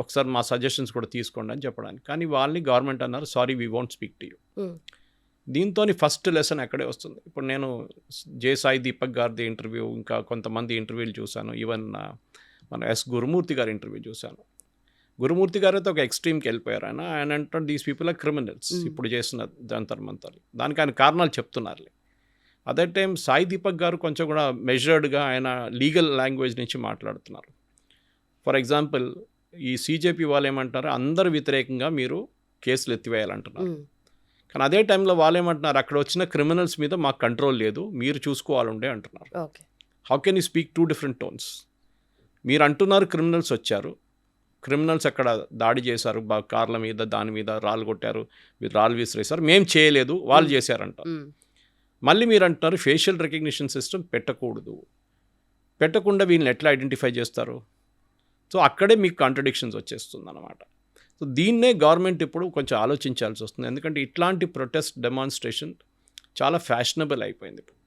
ఒకసారి మా సజెషన్స్ కూడా తీసుకోండి అని చెప్పడానికి. కానీ వాళ్ళని గవర్నమెంట్ అన్నారు, sorry we won't speak to you. దీంతో ఫస్ట్ లెసన్ ఎక్కడే వస్తుంది. ఇప్పుడు నేను సాయి దీపక్ గారిది ఇంటర్వ్యూ, ఇంకా కొంతమంది ఇంటర్వ్యూలు చూశాను, ఈవెన్ మన గురుమూర్తి గారి ఇంటర్వ్యూ చూశాను. గురుమూర్తి గారు అయితే ఒక ఎక్స్ట్రీమ్కి వెళ్ళిపోయారు. ఆయన అంటారు దీస్ పీపుల్ ఆర్ క్రిమినల్స్, ఇప్పుడు చేసిన జంతర్ మంతర్, దానికి ఆయన కారణాలు చెప్తున్నారు. అదే టైం సాయి దీపక్ గారు కొంచెం కూడా మెజర్డ్గా ఆయన లీగల్ లాంగ్వేజ్ నుంచి మాట్లాడుతున్నారు. ఫర్ ఎగ్జాంపుల్ ఈ సీజేపీ వాళ్ళు ఏమంటారు, అందరు వ్యతిరేకంగా మీరు కేసులు ఎత్తివేయాలంటున్నారు. కానీ అదే టైంలో వాళ్ళు ఏమంటున్నారు, అక్కడ వచ్చిన క్రిమినల్స్ మీద మాకు కంట్రోల్ లేదు, మీరు చూసుకోవాలండే అంటున్నారు. How can you speak 2 different tones? మీరు అంటున్నారు క్రిమినల్స్ వచ్చారు, క్రిమినల్స్ అక్కడ దాడి చేశారు, కార్ల మీద దాని మీద రాళ్ళు కొట్టారు, మీరు రాళ్ళు విసిరేశారు, మేము చేయలేదు, వాళ్ళు చేశారంట. మళ్ళీ మీరు అంటున్నారు ఫేషియల్ రికగ్నిషన్ సిస్టమ్ పెట్టకూడదు, పెట్టకుండా వీళ్ళని ఎట్లా ఐడెంటిఫై చేస్తారు? సో అక్కడే మీకు కాంట్రడిక్షన్స్ వచ్చేస్తుంది అన్నమాట. సో దీన్నే గవర్నమెంట్ ఇప్పుడు కొంచెం ఆలోచించాల్సి వస్తుంది. ఎందుకంటే ఇట్లాంటి ప్రొటెస్ట్ డెమాన్స్ట్రేషన్ చాలా ఫ్యాషనబుల్ అయిపోయింది ఇప్పుడు.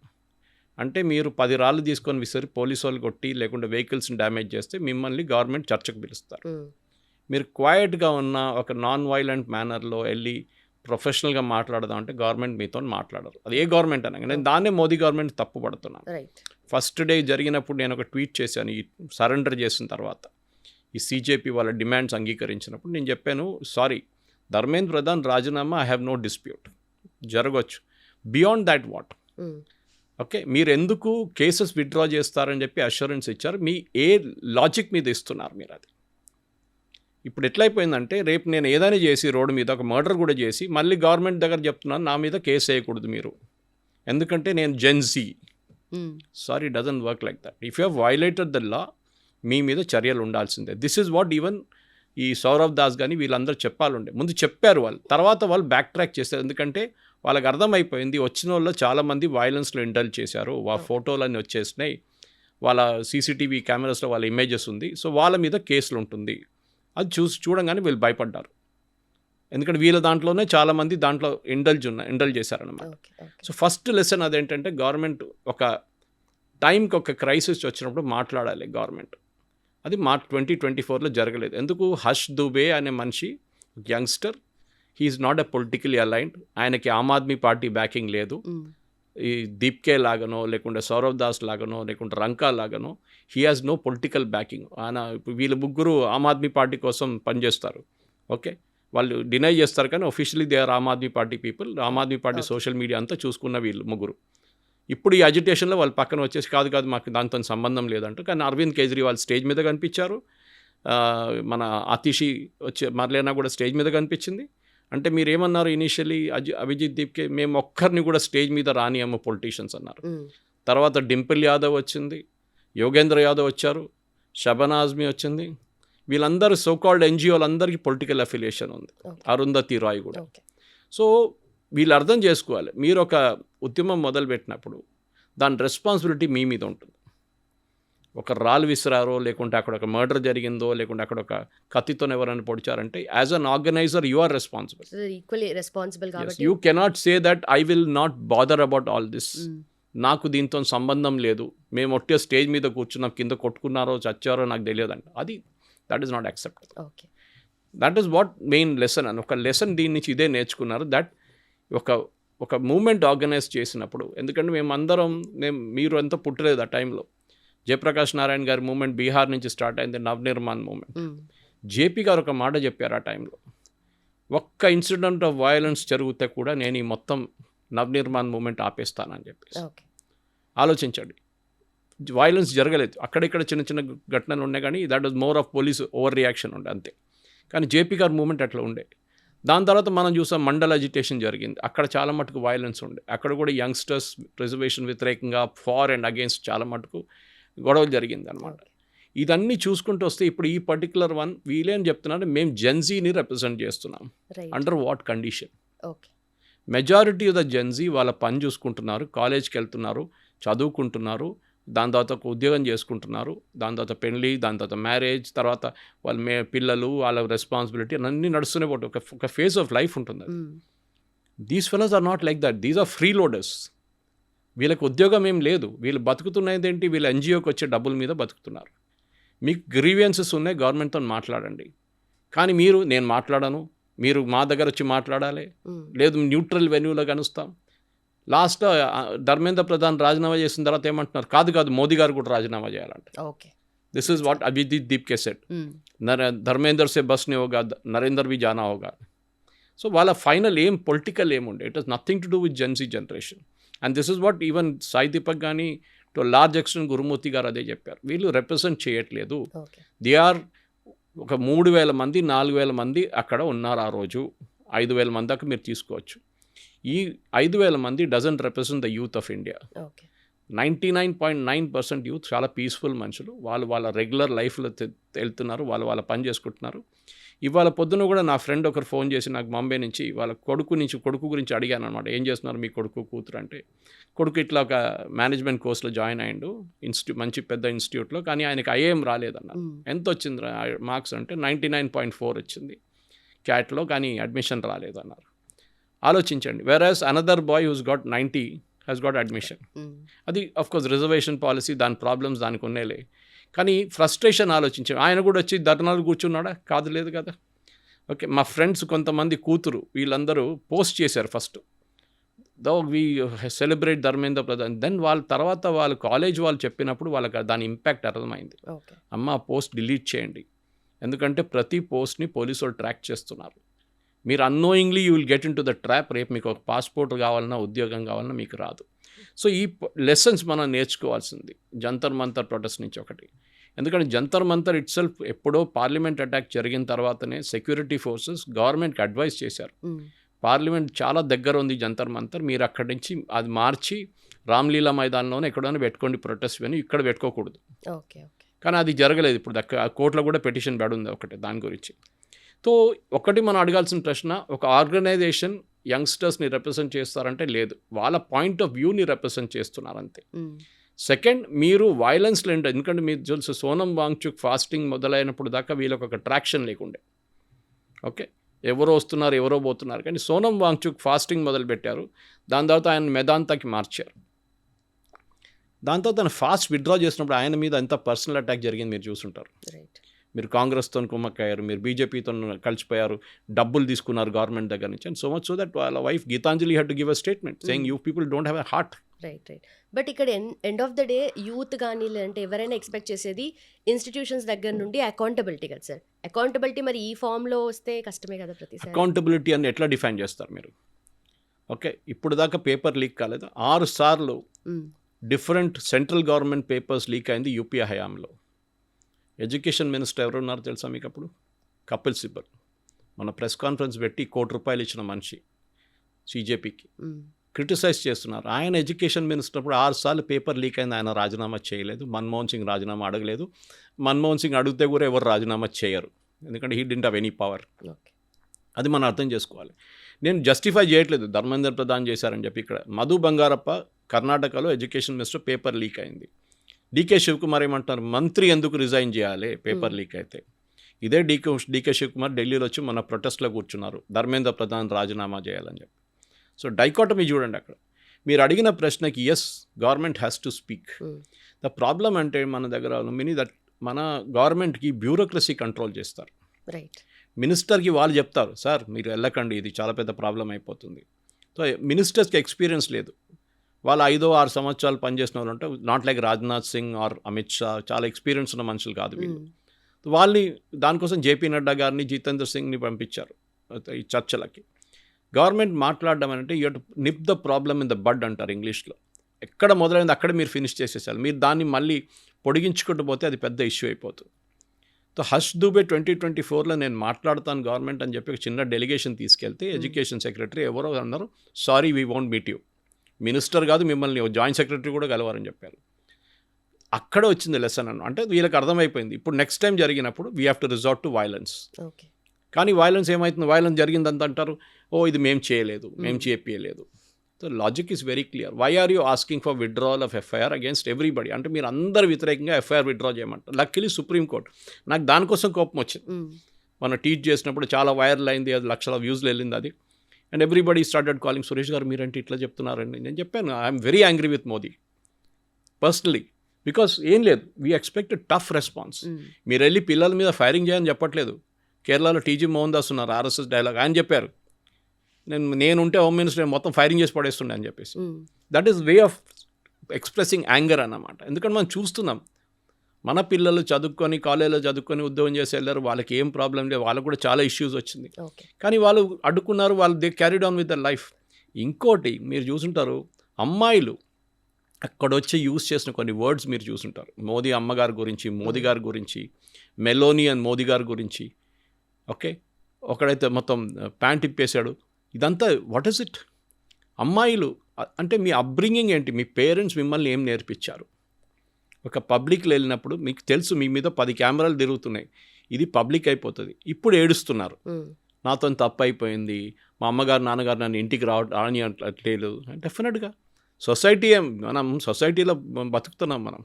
అంటే మీరు 10 రాళ్ళు తీసుకొని విసిరి పోలీసు వాళ్ళు కొట్టి లేకుంటే వెహికల్స్ని డ్యామేజ్ చేస్తే మిమ్మల్ని గవర్నమెంట్ చర్చకు పిలుస్తారు. మీరు క్వైట్గా ఉన్న ఒక నాన్ వైలెంట్ మేనర్లో వెళ్ళి ప్రొఫెషనల్గా మాట్లాడదాం అంటే గవర్నమెంట్ మీతో మాట్లాడరు. అది ఏ గవర్నమెంట్ అనగా నేను దాన్నే మోదీ గవర్నమెంట్ తప్పు పడుతున్నాను. ఫస్ట్ డే జరిగినప్పుడు నేను ఒక ట్వీట్ చేశాను, ఈ సరెండర్ చేసిన తర్వాత ఈ సీజేపీ వాళ్ళ డిమాండ్స్ అంగీకరించినప్పుడు నేను చెప్పాను, సారీ ధర్మేంద్ర ప్రధాన్ రాజీనామా ఐ హ్యావ్ నో డిస్ప్యూట్, జరగవచ్చు. Beyond that what? ఓకే, మీరు ఎందుకు కేసెస్ విత్డ్రా చేస్తారని చెప్పి అష్యూరెన్స్ ఇచ్చారు, మీ ఏ లాజిక్ మీద ఇస్తున్నారు మీరు? అది ఇప్పుడు ఎట్లయిపోయిందంటే, రేపు నేను ఏదైనా చేసి రోడ్డు మీద ఒక మర్డర్ కూడా చేసి మళ్ళీ గవర్నమెంట్ దగ్గర చెప్తున్నాను నా మీద కేసు వేయకూడదు మీరు, ఎందుకంటే నేను gen Z. Sorry, doesn't work like that. If you have violated the law, మీ మీద చర్యలు ఉండాల్సిందే. దిస్ ఈజ్ వాట్ ఈవెన్ ఈ సౌరవ్ దాస్ కానీ వీళ్ళందరూ చెప్పాలండే. ముందు చెప్పారు వాళ్ళు, తర్వాత వాళ్ళు బ్యాక్ ట్రాక్ చేశారు. ఎందుకంటే వాళ్ళకి అర్థమైపోయింది వచ్చిన వాళ్ళు చాలామంది వైలెన్స్లో ఇండల్జ్ చేశారు, ఫోటోలన్నీ వచ్చేసినాయి, వాళ్ళ సీసీటీవీ కెమెరాస్లో వాళ్ళ ఇమేజెస్ ఉంది, సో వాళ్ళ మీద కేసులు ఉంటుంది. అది చూడంగానే వీళ్ళు భయపడ్డారు, ఎందుకంటే వీళ్ళ దాంట్లోనే చాలామంది దాంట్లో ఇండల్జ్ చేశారనమాట. సో ఫస్ట్ లెసన్ అదేంటంటే, గవర్నమెంట్ ఒక టైంకి ఒక క్రైసిస్ వచ్చినప్పుడు మాట్లాడాలి గవర్నమెంట్. అది 2024లో జరగలేదు. ఎందుకు? హర్ష్ దుబే అనే మనిషి youngster, he's not a politically aligned, ఆయనకి ఆమ్ ఆద్మీ పార్టీ బ్యాకింగ్ లేదు. ఈ దీప్కే లాగానో లేకుంటే సౌరవ్ దాస్ లాగానో లేకుంటే రంకా లాగానో he has no political backing. ఆయన ఇప్పుడు వీళ్ళ ముగ్గురు ఆమ్ ఆద్మీ పార్టీ కోసం పనిచేస్తారు. ఓకే, వాళ్ళు డినై చేస్తారు కానీ officially they are Aam Aadmi party people. Aam Aadmi party social media అంతా చూసుకున్న వీళ్ళు ముగ్గురు. ఇప్పుడు ఈ అజిటేషన్లో వాళ్ళు పక్కన వచ్చేసి కాదు మాకు దాంతో సంబంధం లేదంట. కానీ అరవింద్ కేజ్రీవాల్ స్టేజ్ మీద కనిపించారు, మన అతిషి వచ్చే మర్లేనా కూడా స్టేజ్ మీద కనిపించింది. అంటే మీరు ఏమన్నారు ఇనీషియలీ, అభిజిత్ దీప్కే మేము ఒక్కరిని కూడా స్టేజ్ మీద రానియమ్మ పొలిటీషియన్స్ అన్నారు. తర్వాత డింపుల్ యాదవ్ వచ్చింది, యోగేంద్ర యాదవ్ వచ్చారు, షబనా ఆజ్మీ వచ్చింది. వీళ్ళందరూ సోకాల్డ్ ఎన్జిఓలందరికీ పొలిటికల్ అఫిలియేషన్ ఉంది, అరుంధతి రాయ్ కూడా. సో వీళ్ళు అర్థం చేసుకోవాలి, మీరు ఒక ఉద్యమం మొదలుపెట్టినప్పుడు దాని రెస్పాన్సిబిలిటీ మీ మీద ఉంటుంది. ఒక రాళ్ళు విసిరారో లేకుంటే అక్కడ ఒక మర్డర్ జరిగిందో లేకుంటే అక్కడ ఒక కత్తితో ఎవరైనా పొడిచారంటే as an organiser you are responsible. You cannot say that I will not bother about all this, నాకు దీంతో సంబంధం లేదు, మేము ఒట్టే స్టేజ్ మీద కూర్చున్నాం, కింద కొట్టుకున్నారో చచ్చారో నాకు తెలియదంట. అది that is not acceptable. That is what main lesson అని ఒక లెసన్ దీని నుంచి ఇదే నేర్చుకున్నారు. దట్ ఒక మూమెంట్ ఆర్గనైజ్ చేసినప్పుడు, ఎందుకంటే మేమందరం మీరు ఎంతో పుట్టలేదు ఆ టైంలో. జయప్రకాష్ నారాయణ గారి మూమెంట్ బీహార్ నుంచి స్టార్ట్ అయింది, నవనిర్మాణ్ మూమెంట్. జేపీ గారు ఒక మాట చెప్పారు ఆ టైంలో, ఒక్క ఇన్సిడెంట్ ఆఫ్ వయలెన్స్ జరిగితే కూడా నేను ఈ మొత్తం నవనిర్మాణ్ మూమెంట్ ఆపేస్తానని చెప్పేసి. ఆలోచించండి, వయలెన్స్ జరగలేదు, అక్కడిక్కడ చిన్న చిన్న ఘటనలు ఉన్నాయి కానీ that was more of police over reaction ఉండే అంతే. కానీ జేపీ గారి మూమెంట్ అట్లా ఉండే. దాని తర్వాత మనం చూసాం మండల్ అజిటేషన్ జరిగింది, అక్కడ చాలా మటుకు వైలెన్స్ ఉండే. అక్కడ కూడా యంగ్స్టర్స్ రిజర్వేషన్ వ్యతిరేకంగా ఫార్ అండ్ అగేన్స్ట్ చాలా మటుకు గొడవలు జరిగింది అనమాట. ఇదన్నీ చూసుకుంటూ వస్తే ఇప్పుడు ఈ పర్టికులర్ వన్ వీళ్ళేం చెప్తున్నారు, మేము జెన్జీని రిప్రజెంట్ చేస్తున్నాం. Under what condition? Majority of the Gen Z వాళ్ళ పని చూసుకుంటున్నారు, కాలేజ్కి వెళ్తున్నారు, చదువుకుంటున్నారు, దాని తర్వాత ఒక ఉద్యోగం చేసుకుంటున్నారు, దాని తర్వాత పెళ్ళి, దాని తర్వాత మ్యారేజ్, తర్వాత వాళ్ళ పిల్లలు, వాళ్ళ రెస్పాన్సిబిలిటీ అన్నీ నడుస్తూనే పోటీ ఒక ఫేజ్ ఆఫ్ లైఫ్ ఉంటుంది. These fellows are not like that, these are free loaders. వీళ్ళకి ఉద్యోగం ఏం లేదు, వీళ్ళు బతుకుతున్నది ఏంటి, వీళ్ళ ఎన్జిఓకి వచ్చే డబ్బుల మీద బతుకుతున్నారు. మీకు గ్రీవియన్సెస్ ఉన్నాయి, గవర్నమెంట్తో మాట్లాడండి. కానీ నేను మాట్లాడను, మీరు మా దగ్గర వచ్చి మాట్లాడాలి, లేదు న్యూట్రల్ వెన్యూలో కనుస్తాం. లాస్ట్లో ధర్మేంద్ర ప్రధాన్ రాజీనామా చేసిన తర్వాత ఏమంటున్నారు, కాదు మోదీ గారు కూడా రాజీనామా చేయాలంటే. This is what Abhijit Dipke said, Dharmender సే బస్ నే హోగా, నరేందర్ భీ జానా హోగా. సో వాళ్ళ ఫైనల్ ఏం పొలిటికల్ ఏముండే, it was nothing to do with Gen Z generation. And this is what even Sai Deepak కానీ టు లార్జ్ ఎక్స్టెంట్ గురుమూర్తి గారు అదే చెప్పారు, వీళ్ళు రిప్రజెంట్ చేయట్లేదు. దే ఆర్ ఒక 3,000 మంది 4,000 మంది అక్కడ ఉన్నారు ఆ రోజు, 5,000 మంది దాకా మీరు తీసుకోవచ్చు. ఈ 5,000 మంది doesn't represent the youth of India. 99.9% youth చాలా పీస్ఫుల్ మనుషులు, వాళ్ళ రెగ్యులర్ లైఫ్లో వెళ్తున్నారు, వాళ్ళ పని చేసుకుంటున్నారు. ఇవాళ పొద్దున కూడా నా ఫ్రెండ్ ఒకరు ఫోన్ చేసి నాకు బాంబే నుంచి వాళ్ళ కొడుకు గురించి అడిగాను అనమాట, ఏం చేస్తున్నారు మీ కొడుకు కూతురు అంటే. కొడుకు ఇట్లా ఒక మేనేజ్మెంట్ కోర్సులో జాయిన్ అయ్యిండు, మంచి పెద్ద ఇన్స్టిట్యూట్లో, కానీ ఆయనకి ఐఏఎం రాలేదన్నారు. ఎంత వచ్చింది మార్క్స్ అంటే 99.4 వచ్చింది క్యాట్లో, కానీ అడ్మిషన్ రాలేదన్నారు. ఆలోచించండి. Whereas another boy who's got 90 has got admission. అది అఫ్కోర్స్ రిజర్వేషన్ పాలసీ, దాని ప్రాబ్లమ్స్ దానికి ఉన్నేలే. కానీ ఫ్రస్ట్రేషన్ ఆలోచించాం, ఆయన కూడా వచ్చి ధర్నాలు కూర్చున్నాడా? కాదు, లేదు కదా. ఓకే, మా ఫ్రెండ్స్ కొంతమంది కూతురు వీళ్ళందరూ పోస్ట్ చేశారు first, though we celebrate Dharmendra Pradhan. Then వాళ్ళ తర్వాత వాళ్ళు కాలేజ్ వాళ్ళు చెప్పినప్పుడు వాళ్ళకి దాని ఇంపాక్ట్ అర్థమైంది. అమ్మ ఆ పోస్ట్ డిలీట్ చేయండి, ఎందుకంటే ప్రతి పోస్ట్ని పోలీసు వాళ్ళు ట్రాక్ చేస్తున్నారు. మీరు annoyingly you will get into the trap. రేపు మీకు ఒక పాస్పోర్ట్ కావాలన్నా ఉద్యోగం కావాలన్నా మీకు రాదు. సో ఈ లెసన్స్ మనం నేర్చుకోవాల్సింది జంతర్ మంతర్ ప్రొటెస్ట్ నుంచి ఒకటి. ఎందుకంటే జంతర్ మంతర్ ఇట్ సెల్ఫ్ ఎప్పుడో పార్లమెంట్ అటాక్ జరిగిన తర్వాతనే సెక్యూరిటీ ఫోర్సెస్ గవర్నమెంట్కి అడ్వైస్ చేశారు, పార్లమెంట్ చాలా దగ్గర ఉంది జంతర్ మంతర్, మీరు అక్కడి నుంచి అది మార్చి రామ్లీలా మైదానంలోనే ఎక్కడైనా పెట్టుకోండి ప్రొటెస్ట్ అని, ఇక్కడ పెట్టుకోకూడదు. కానీ అది జరగలేదు. ఇప్పుడు కోర్టులో కూడా పిటిషన్ పడుంది ఒకటి దాని గురించి. సో ఒకటి మనం అడగాల్సిన ప్రశ్న, ఒక ఆర్గనైజేషన్ యంగ్స్టర్స్ని రిప్రజెంట్ చేస్తారంటే లేదు, వాళ్ళ పాయింట్ ఆఫ్ వ్యూని రిప్రజెంట్ చేస్తున్నారు అంతే. సెకండ్, మీరు వైలెన్స్ లేండి. ఎందుకంటే మీరు తెలుసు సోనం వాంగ్చుక్ ఫాస్టింగ్ మొదలైనప్పుడు దాకా వీళ్ళకి ఒక ట్రాక్షన్ లేకుండే. ఓకే, ఎవరో వస్తున్నారు ఎవరో పోతున్నారు, కానీ సోనం వాంగ్చుక్ ఫాస్టింగ్ మొదలుపెట్టారు. దాని తర్వాత ఆయన మెదాంతాకి మార్చారు. దాని తర్వాత ఆయన ఫాస్ట్ విత్డ్రా చేసినప్పుడు ఆయన మీద ఎంత పర్సనల్ అటాక్ జరిగింది మీరు చూసుంటారు. మీరు కాంగ్రెస్తో కుమ్మక్కయ్యారు, మీరు బీజేపీతో కలిసిపోయారు, డబ్బులు తీసుకున్నారు గవర్నమెంట్ దగ్గర నుంచి. And so much so that వాళ్ళ wife Geetanjali had to give a statement saying you people don't have a heart. Right. But ఇక్కడ end of the day youth కానీ లేదంటే ఎవరైనా ఎక్స్పెక్ట్ చేసేది ఇన్స్టిట్యూషన్స్ దగ్గర నుండి అకౌంటబిలిటీ కదా సార్. అకౌంటబిలిటీ మరి ఈ ఫామ్లో వస్తే కష్టమే కదా ప్రతిసారి. అకౌంటబిలిటీ అని ఎట్లా డిఫైన్ చేస్తారు మీరు? ఓకే, ఇప్పుడు దాకా పేపర్ లీక్ కాలేదు. 6 సార్లు different central government papers leak అయింది యూపీఏ హయాంలో. ఎడ్యుకేషన్ మినిస్టర్ ఎవరున్నారు తెలుసా మీకు అప్పుడు? కపిల్ సిబల్. మన ప్రెస్ కాన్ఫరెన్స్ పెట్టి ₹1 కోటి ఇచ్చిన మనిషి సీజేపీకి క్రిటిసైజ్ చేస్తున్నారు. ఆయన ఎడ్యుకేషన్ మినిస్టర్ అప్పుడు 6 సార్లు పేపర్ లీక్ అయింది, ఆయన రాజీనామా చేయలేదు. మన్మోహన్ సింగ్ రాజీనామా అడగలేదు. మన్మోహన్ సింగ్ అడిగితే కూడా ఎవరు రాజీనామా చేయరు, ఎందుకంటే he didn't have any power. అది మనం అర్థం చేసుకోవాలి. నేను జస్టిఫై చేయట్లేదు ధర్మేంద్ర ప్రధాన్ చేశారని చెప్పి. ఇక్కడ మధు బంగారప్ప కర్ణాటకలో ఎడ్యుకేషన్ మినిస్టర్, పేపర్ లీక్ అయింది. డీకే శివకుమార్ ఏమంటారు, మంత్రి ఎందుకు రిజైన్ చేయాలి పేపర్ లీక్ అయితే? ఇదే డీకే శివకుమార్ ఢిల్లీలో వచ్చి మన ప్రొటెస్ట్లో కూర్చున్నారు, ధర్మేంద్ర ప్రధాన్ రాజీనామా చేయాలని చెప్పి. సో డైకాటమీ చూడండి అక్కడ. మీరు అడిగిన ప్రశ్నకి yes, government has to speak. The problem అంటే మన దగ్గర దట్ మన గవర్నమెంట్కి బ్యూరోక్రసీ కంట్రోల్ చేస్తారు. మినిస్టర్కి వాళ్ళు చెప్తారు, సార్ మీరు వెళ్ళకండి, ఇది చాలా పెద్ద ప్రాబ్లం అయిపోతుంది. సో మినిస్టర్స్కి ఎక్స్పీరియన్స్ లేదు. వాళ్ళు 5-6 సంవత్సరాలు పనిచేసిన వాళ్ళు ఉంటే, not like Rajnath Singh or Amit Shah, చాలా ఎక్స్పీరియన్స్ ఉన్న మనుషులు కాదు వీళ్ళు. వాళ్ళని దానికోసం జేపీ నడ్డా గారిని, జితేంద్ర సింగ్ని పంపించారు ఈ చర్చలకి. గవర్నమెంట్ మాట్లాడడం అంటే you to nip the problem in the bud అంటారు ఇంగ్లీష్లో. ఎక్కడ మొదలైంది అక్కడ మీరు ఫినిష్ చేసేసారు. మీరు దాన్ని మళ్ళీ పొడిగించుకుంటూ పోతే అది పెద్ద ఇష్యూ అయిపోతుంది. సో హర్ష్ దూబే 2024లో నేను మాట్లాడతాను గవర్నమెంట్ అని చెప్పి ఒక చిన్న డెలిగేషన్ తీసుకెళ్తే ఎడ్యుకేషన్ సెక్రటరీ ఎవరో అన్నారు, sorry we won't meet you. Minister కాదు, మిమ్మల్ని జాయింట్ సెక్రటరీ కూడా కలవారని చెప్పారు. అక్కడ వచ్చింది లెసన్ అంటే వీళ్ళకి అర్థమైపోయింది, ఇప్పుడు నెక్స్ట్ టైం జరిగినప్పుడు we have to resort to violence. కానీ వైలెన్స్ ఏమవుతుంది, వైలెన్స్ జరిగిందంత అంటారు, ఓ ఇది మేము చేయలేదు, మేము చేపియలేదు. So logic is very clear. Why are you asking for withdrawal of FIR against everybody? అంటే మీరు అందరు వ్యతిరేకంగా ఎఫ్ఐఆర్ విత్డ్రా చేయమంటారు. లక్కీలీ సుప్రీంకోర్టు, నాకు దానికోసం కోపం వచ్చింది. మనం టీచ్ చేసినప్పుడు చాలా వైరల్ అయింది, అది లక్షల వ్యూస్లో వెళ్ళింది అది. And everybody started calling, Suresh గారు మీరంటే ఇట్లా చెప్తున్నారండి. నేను చెప్పాను, I'm very angry with Modi personally, because ఏం లేదు, వీ ఎక్స్పెక్ట్ టఫ్ రెస్పాన్స్. మీరు వెళ్ళి పిల్లల మీద ఫైరింగ్ చేయని చెప్పట్లేదు. కేరళలో టీజీ మోహన్ దాస్ ఉన్నారు, ఆర్ఎస్ఎస్ డైలాగ్, ఆయన చెప్పారు, నేనుంటే హోమ్ మినిస్టర్ మొత్తం ఫైరింగ్ చేసి పడేస్తుండే అని చెప్పేసి. That is way of expressing anger అన్నమాట. ఎందుకంటే మనం చూస్తున్నాం, మన పిల్లలు చదువుకొని కాలేజీలో చదువుకొని ఉద్యోగం చేసి వెళ్ళారు, వాళ్ళకి ఏం ప్రాబ్లం లేదు, వాళ్ళకు కూడా చాలా ఇష్యూస్ వచ్చింది, కానీ వాళ్ళు అడ్డుకున్నారు, వాళ్ళు they carried on with the life. ఇంకోటి మీరు చూసుంటారు, అమ్మాయిలు అక్కడ వచ్చి యూజ్ చేసిన కొన్ని వర్డ్స్ మీరు చూసుంటారు, మోదీ అమ్మగారి గురించి, మోదీ గారి గురించి, మెలోనీ అండ్ మోదీ గారి గురించి. ఓకే, ఒకడైతే మొత్తం ప్యాంట్ ఇప్పేశాడు. ఇదంతా వాట్ ఈస్ ఇట్? అమ్మాయిలు అంటే మీ అప్బ్రింగింగ్ ఏంటి? మీ పేరెంట్స్ మిమ్మల్ని ఏం నేర్పించారు? ఒక పబ్లిక్లో వెళ్ళినప్పుడు మీకు తెలుసు మీ మీద 10 కెమెరాలు తిరుగుతున్నాయి, ఇది పబ్లిక్ అయిపోతుంది, ఇప్పుడు ఏడుస్తున్నారు, నాతో తప్పు అయిపోయింది, మా అమ్మగారు నాన్నగారు నన్ను ఇంటికి రాని అట్లేదు. డెఫినెట్గా మనం సొసైటీలో బతుకుతున్నాం మనం.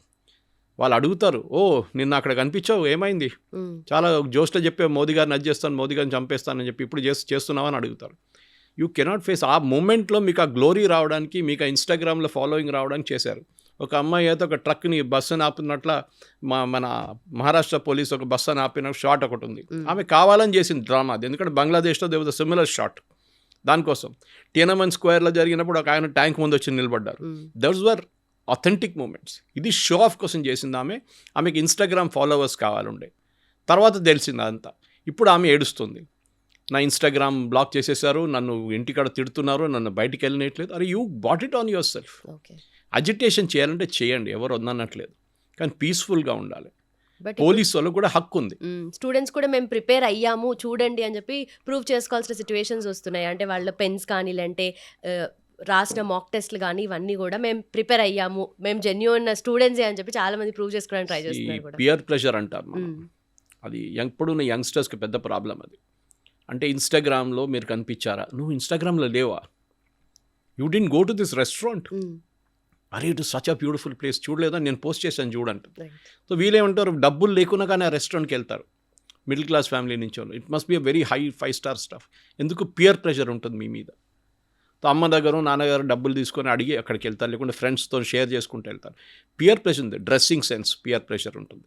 వాళ్ళు అడుగుతారు, ఓ నిన్న అక్కడ కనిపించావు, ఏమైంది, చాలా జోష్లో చెప్పే మోదీ గారిని అది చేస్తాను, మోదీ గారిని చంపేస్తానని చెప్పి ఇప్పుడు చేస్తున్నావని అడుగుతారు. యూ కెనాట్ ఫేస్ ఆ మూమెంట్లో. మీకు ఆ గ్లోరీ రావడానికి, మీకు ఆ ఇన్స్టాగ్రామ్లో ఫాలోయింగ్ రావడానికి చేశారు. ఒక అమ్మాయి అయితే ఒక ట్రక్ని బస్సుని ఆపినట్ల మన మహారాష్ట్ర పోలీస్ ఒక బస్సుని ఆపిన షాట్ ఒకటి ఉంది, ఆమె కావాలని చేసింది డ్రామా అది. ఎందుకంటే బంగ్లాదేశ్లో there was a similar shot. దానికోసం టియనమన్ స్క్వేర్లో జరిగినప్పుడు ఒక ఆయన ట్యాంక్ ముందు వచ్చి నిలబడ్డారు. Those were authentic moments. ఇది షో ఆఫ్ కోసం చేసింది ఆమె. ఆమెకి ఇన్స్టాగ్రామ్ ఫాలోవర్స్ కావాలండే, తర్వాత తెలిసింది అదంతా. ఇప్పుడు ఆమె ఏడుస్తుంది. నా ఇన్స్టాగ్రామ్ బ్లాక్ చేసేసారు, నన్ను ఇంటికాడ తిడుతున్నారు, నన్ను బయటికి వెళ్ళినట్లేదు. అరే you bought it on your self. Okay. Agitation చేయాలంటే చేయండి, ఎవరు వద్దనట్లేదు, కానీ పీస్ఫుల్గా ఉండాలి. బట్ పోలీసు వాళ్ళకు కూడా హక్కు ఉంది. స్టూడెంట్స్ కూడా మేము ప్రిపేర్ అయ్యాము చూడండి అని చెప్పి ప్రూవ్ చేసుకోవాల్సిన సిచ్యువేషన్స్ వస్తున్నాయి. అంటే వాళ్ళ పెన్స్ కానీ లేదంటే రాసిన మాక్ టెస్ట్లు కానీ ఇవన్నీ కూడా మేము ప్రిపేర్ అయ్యాము, మేము జెన్యూన్ స్టూడెంట్సే అని చెప్పి చాలా మంది ప్రూవ్ చేసుకోవడానికి ట్రై ఈ చేస్తున్నారు కూడా. పియర్ ప్రెషర్ అంటారు మనం. అది ఇప్పుడున్న యంగ్స్టర్స్కి పెద్ద ప్రాబ్లం అది. అంటే ఇన్స్టాగ్రామ్లో మీరు కనిపించారా, నువ్వు ఇన్స్టాగ్రామ్లో లేవా, you didn't go to this restaurant, అరే it is such a beautiful place, చూడలేదా, నేను పోస్ట్ చేశాను చూడంట. సో వీళ్ళేమంటారు, డబ్బులు లేకున్నా కానీ ఆ రెస్టారెంట్కి వెళ్తారు, మిడిల్ క్లాస్ ఫ్యామిలీ నుంచి. It must be a very high 5-star stuff. ఎందుకు, పియర్ ప్రెషర్ ఉంటుంది మీ మీద. సో అమ్మ దగ్గర నాన్నగారు డబ్బులు తీసుకొని అడిగి అక్కడికి వెళ్తారు, లేకుంటే ఫ్రెండ్స్తో షేర్ చేసుకుంటూ వెళ్తారు. పియర్ ప్రెషర్ ఉంది. డ్రెస్సింగ్ సెన్స్ పియర్ ప్రెషర్ ఉంటుంది.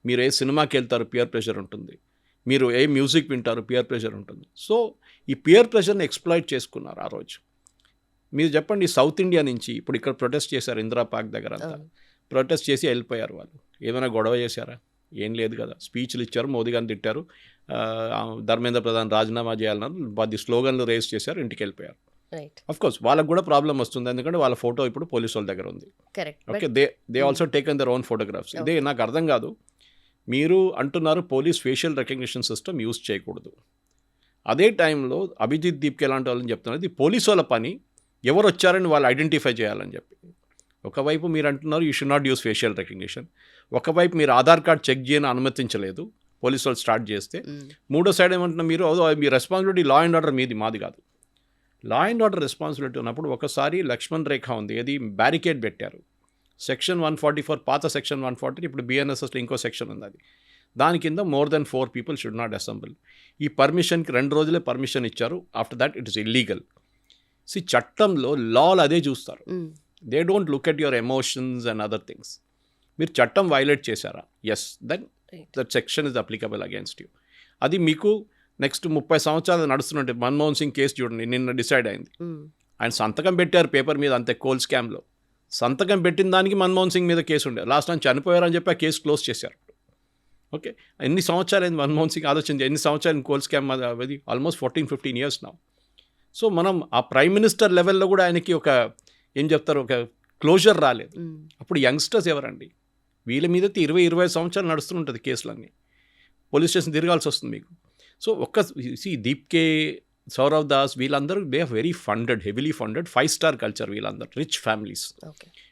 మీరు ఏ సినిమాకి వెళ్తారు, పియర్ ప్రెషర్ ఉంటుంది. మీరు ఏ మ్యూజిక్ వింటారు, పియర్ ప్రెషర్ ఉంటుంది. సో ఈ పియర్ ప్రెషర్ని ఎక్స్ప్లాయిట్ చేసుకున్నారు ఆ రోజు. మీరు చెప్పండి, సౌత్ ఇండియా నుంచి ఇప్పుడు ఇక్కడ ప్రొటెస్ట్ చేశారు ఇందిరా పార్క్ దగ్గర అంతా, ప్రొటెస్ట్ చేసి వెళ్ళిపోయారు వాళ్ళు. ఏమైనా గొడవ చేశారా, ఏం లేదు కదా. స్పీచ్లు ఇచ్చారు, మోదీ గారిని తిట్టారు, ధర్మేంద్ర ప్రధాన్ రాజీనామా చేయాలన్నారు, 10 స్లోగన్లు రేస్ చేశారు, ఇంటికి వెళ్ళిపోయారు. అఫ్ కోర్స్ వాళ్ళకు కూడా ప్రాబ్లం వస్తుంది, ఎందుకంటే వాళ్ళ ఫోటో ఇప్పుడు పోలీసు వాళ్ళ దగ్గర ఉంది. Okay, they also taken their own photographs. ఇదే నాకు అర్థం కాదు. మీరు అంటున్నారు police facial recognition system use చేయకూడదు, అదే టైంలో అభిజిత్ దీప్కి ఎలాంటి వాళ్ళని చెప్తున్నారు, ఇది పోలీసు వాళ్ళ పని, ఎవరు వచ్చారని వాళ్ళు ఐడెంటిఫై చేయాలని చెప్పి. ఒకవైపు మీరు అంటున్నారు you should not use facial recognition, ఒకవైపు మీరు ఆధార్ కార్డ్ చెక్ చేయని అనుమతించలేదు పోలీసు వాళ్ళు స్టార్ట్ చేస్తే. మూడో సైడ్ ఏమంటున్నారు మీరు, మీ రెస్పాన్సిబిలిటీ లా అండ్ ఆర్డర్ మీది, మాది కాదు. లా అండ్ ఆర్డర్ రెస్పాన్సిబిలిటీ ఉన్నప్పుడు ఒకసారి లక్ష్మణ్ రేఖ ఉంది, అది బ్యారికేడ్ పెట్టారు. సెక్షన్ 144 పాత సెక్షన్ 140, ఇప్పుడు బిఎన్ఎస్ఎస్లో ఇంకో సెక్షన్ ఉంది, అది దాని కింద more than 4 people should not assemble. ఈ పర్మిషన్కి 2 రోజులే పర్మిషన్ ఇచ్చారు, after that it is illegal. చట్టంలో లాలు అదే చూస్తారు, they don't look at your emotions and other things. మీరు చట్టం వైలేట్ చేశారా, yes, then that section is applicable against you. అది మీకు నెక్స్ట్ 30 సంవత్సరాలు నడుస్తున్నట్టు. మన్మోహన్ సింగ్ కేసు చూడండి, నిన్న డిసైడ్ అయింది. ఆయన సంతకం పెట్టారు పేపర్ మీద, అంతే, కోల్ స్కామ్లో సంతకం పెట్టిన దానికి మన్మోహన్ సింగ్ మీద కేసు ఉండే, లాస్ట్ టైం చనిపోయారని చెప్పి ఆ కేసు క్లోజ్ చేశారు. ఓకే, ఎన్ని సంవత్సరాలు అయింది మన్మోహన్ సింగ్, ఆలోచించి ఎన్ని సంవత్సరాలు కోల్ స్కామ్ అది, ఆల్మోస్ట్ 14-15 years now. సో మనం ఆ ప్రైమ్ మినిస్టర్ లెవెల్లో కూడా ఆయనకి ఒక ఏం చెప్తారు, ఒక క్లోజర్ రాలేదు. అప్పుడు యంగ్స్టర్స్ ఎవరండి, వీళ్ళ మీద 20-25 సంవత్సరాలు నడుస్తుంటుంది కేసులన్నీ, పోలీస్ స్టేషన్ తిరగాల్సి వస్తుంది మీకు. సో దీప్కే, సౌరవ్ దాస్, వీళ్ళందరూ they are very funded, heavily funded, 5-star culture, వీళ్ళందరూ రిచ్ ఫ్యామిలీస్.